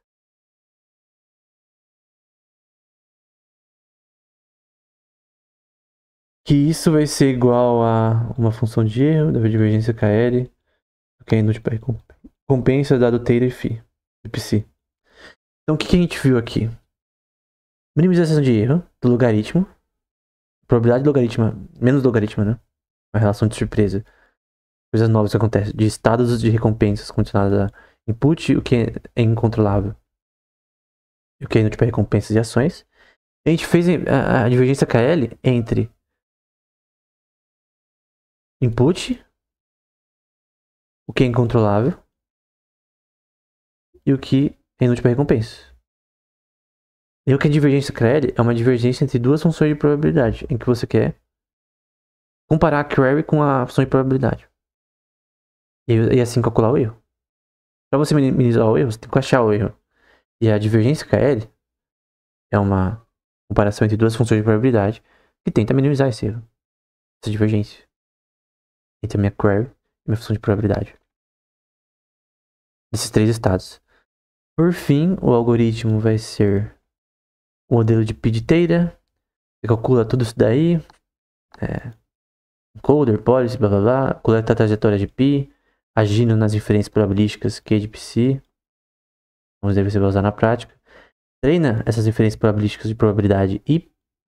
Que isso vai ser igual a uma função de erro da divergência KL, que é inútil para recompensa dado θ e φ, de psi. Então o que a gente viu aqui? Minimização de erro do logaritmo, probabilidade do logaritmo, menos logaritmo, né? Uma relação de surpresa. Coisas novas que acontecem. De estados de recompensas condicionadas a input, o que é incontrolável. E o que é inútil para recompensas e ações. A gente fez a divergência KL entre input, o que é incontrolável, e o que é inútil para recompensas. E o que é divergência KL é uma divergência entre duas funções de probabilidade, em que você quer comparar a query com a função de probabilidade. E assim calcular o erro. Para você minimizar o erro, você tem que achar o erro. E a divergência KL é uma comparação entre duas funções de probabilidade que tenta minimizar esse erro. Essa divergência entre a minha query e a minha função de probabilidade. Desses três estados. Por fim, o algoritmo vai ser o modelo de P de teira. Você calcula tudo isso daí. Encoder, policy, blá blá blá. Coleta a trajetória de Pi. Agindo nas inferências probabilísticas Q de Psi. Vamos ver se você vai usar na prática. Treina essas inferências probabilísticas de probabilidade e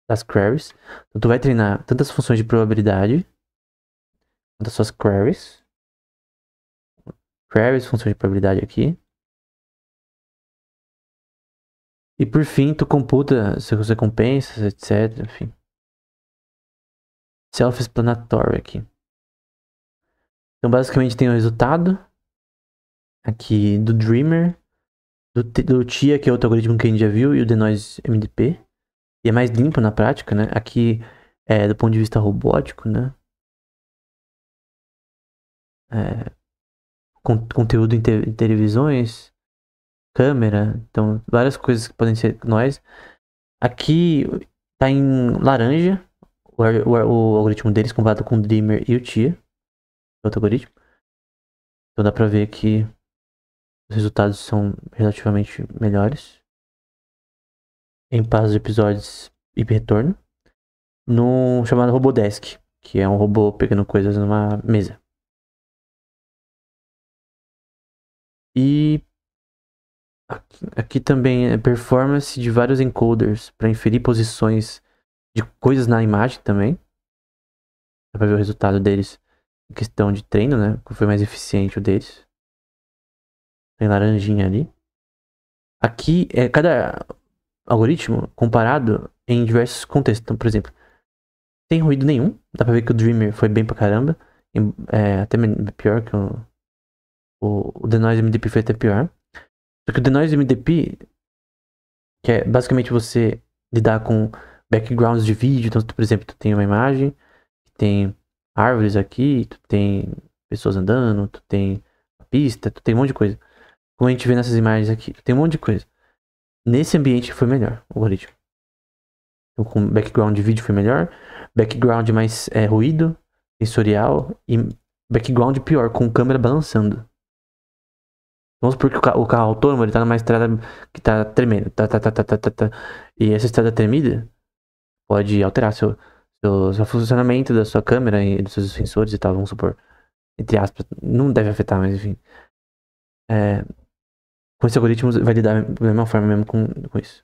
das queries. Então tu vai treinar tantas funções de probabilidade quanto as suas queries. Queries, funções de probabilidade aqui. E por fim, tu computa suas recompensas, etc. Enfim. Self-explanatory aqui. Então basicamente tem o resultado aqui do Dreamer, do TIA, que é outro algoritmo que a gente já viu, e o Denoise MDP. E é mais limpo na prática, né? Aqui do ponto de vista robótico, né? Conteúdo em televisões, câmera, então várias coisas que podem ser nós. Aqui tá em laranja o algoritmo deles comparado com o Dreamer e o Tia, outro algoritmo. Então dá pra ver que os resultados são relativamente melhores em passos de episódios e retorno. No chamado Robodesk, que é um robô pegando coisas numa mesa. E aqui também é performance de vários encoders para inferir posições de coisas na imagem também. Dá pra ver o resultado deles em questão de treino, né? Qual foi mais eficiente o deles. Tem laranjinha ali. Aqui é cada algoritmo comparado em diversos contextos. Então, por exemplo, sem ruído nenhum. Dá pra ver que o Dreamer foi bem pra caramba. Até pior que o Denoise MDP foi até pior. Só que o Denoise MDP, que é basicamente você lidar com backgrounds de vídeo. Então, por exemplo, tu tem uma imagem, tem árvores aqui, tu tem pessoas andando, tu tem a pista, tu tem um monte de coisa. Como a gente vê nessas imagens aqui, tu tem um monte de coisa. Nesse ambiente foi melhor o algoritmo. Então, com background de vídeo foi melhor, background mais ruído, sensorial e background pior, com câmera balançando. Vamos supor que o carro autônomo ele tá numa estrada que tá tremendo. E essa estrada tremida pode alterar seu funcionamento da sua câmera e dos seus sensores e tal, vamos supor. Entre aspas, não deve afetar, mas enfim. Com esse algoritmo vai lidar da mesma forma mesmo com isso.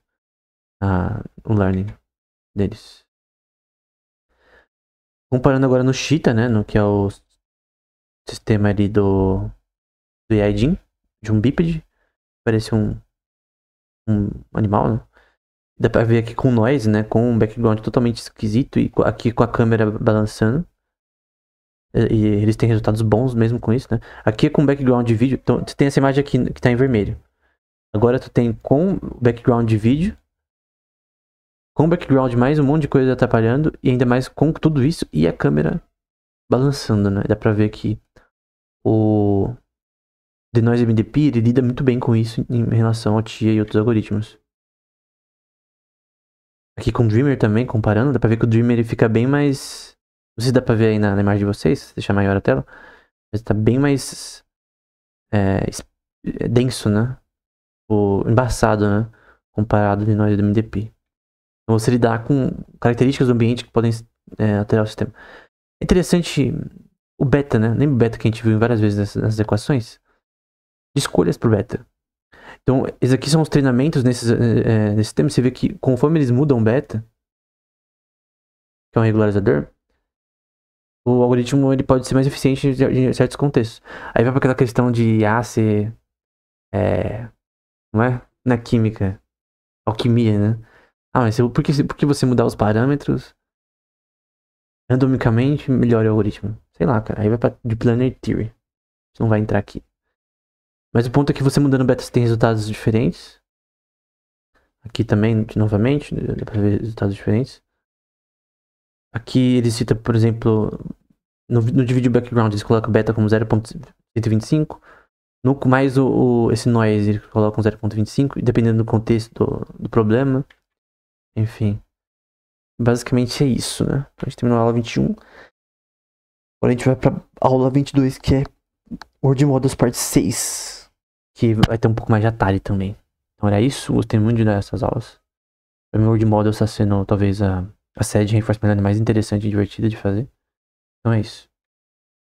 O learning deles. Comparando agora no Cheetah, né? No que é o sistema ali do AI Jin, de um bípede. Parece um animal, né? Dá pra ver aqui com noise, né? Com um background totalmente esquisito e aqui com a câmera balançando. E eles têm resultados bons mesmo com isso, né? Aqui é com background de vídeo. Então, tu tem essa imagem aqui que tá em vermelho. Agora tu tem com background de vídeo. Com background mais um monte de coisa atrapalhando. E ainda mais com tudo isso e a câmera balançando, né? Dá pra ver que o Denoise MDP ele lida muito bem com isso em relação ao TIA e outros algoritmos. Aqui com o Dreamer também, comparando, dá pra ver que o Dreamer ele fica bem mais... Não sei se dá pra ver aí na imagem de vocês, deixar maior a tela. Mas tá bem mais denso, né? Embaçado, né? Comparado de nós do MDP. Então você lidar com características do ambiente que podem alterar o sistema. É interessante o beta, né? Lembra o beta que a gente viu várias vezes nessas equações? De escolhas pro beta. Então, esses aqui são os treinamentos nesse sistema. Você vê que conforme eles mudam o beta, que é um regularizador, o algoritmo ele pode ser mais eficiente em certos contextos. Aí vai para aquela questão de ser não é? Na química, alquimia, né? Mas por que você mudar os parâmetros randomicamente melhora o algoritmo? Sei lá, cara. Aí vai pra Deep Learning Theory. A gente não vai entrar aqui. Mas o ponto é que você mudando beta você tem resultados diferentes. Aqui também, novamente, dá pra ver resultados diferentes. Aqui ele cita, por exemplo, no divide background, eles colocam beta como 0.125. No mais esse noise, ele coloca um 0.25, e dependendo do contexto do problema. Enfim. Basicamente é isso, né? Então a gente terminou a aula 21. Agora a gente vai pra aula 22, que é Word Models parte 6. Que vai ter um pouco mais de atalho também. Então era isso. Gostei muito de dar essas aulas. Pra mim, o Word Models está sendo talvez a série de reinforcement mais interessante e divertida de fazer. Então é isso.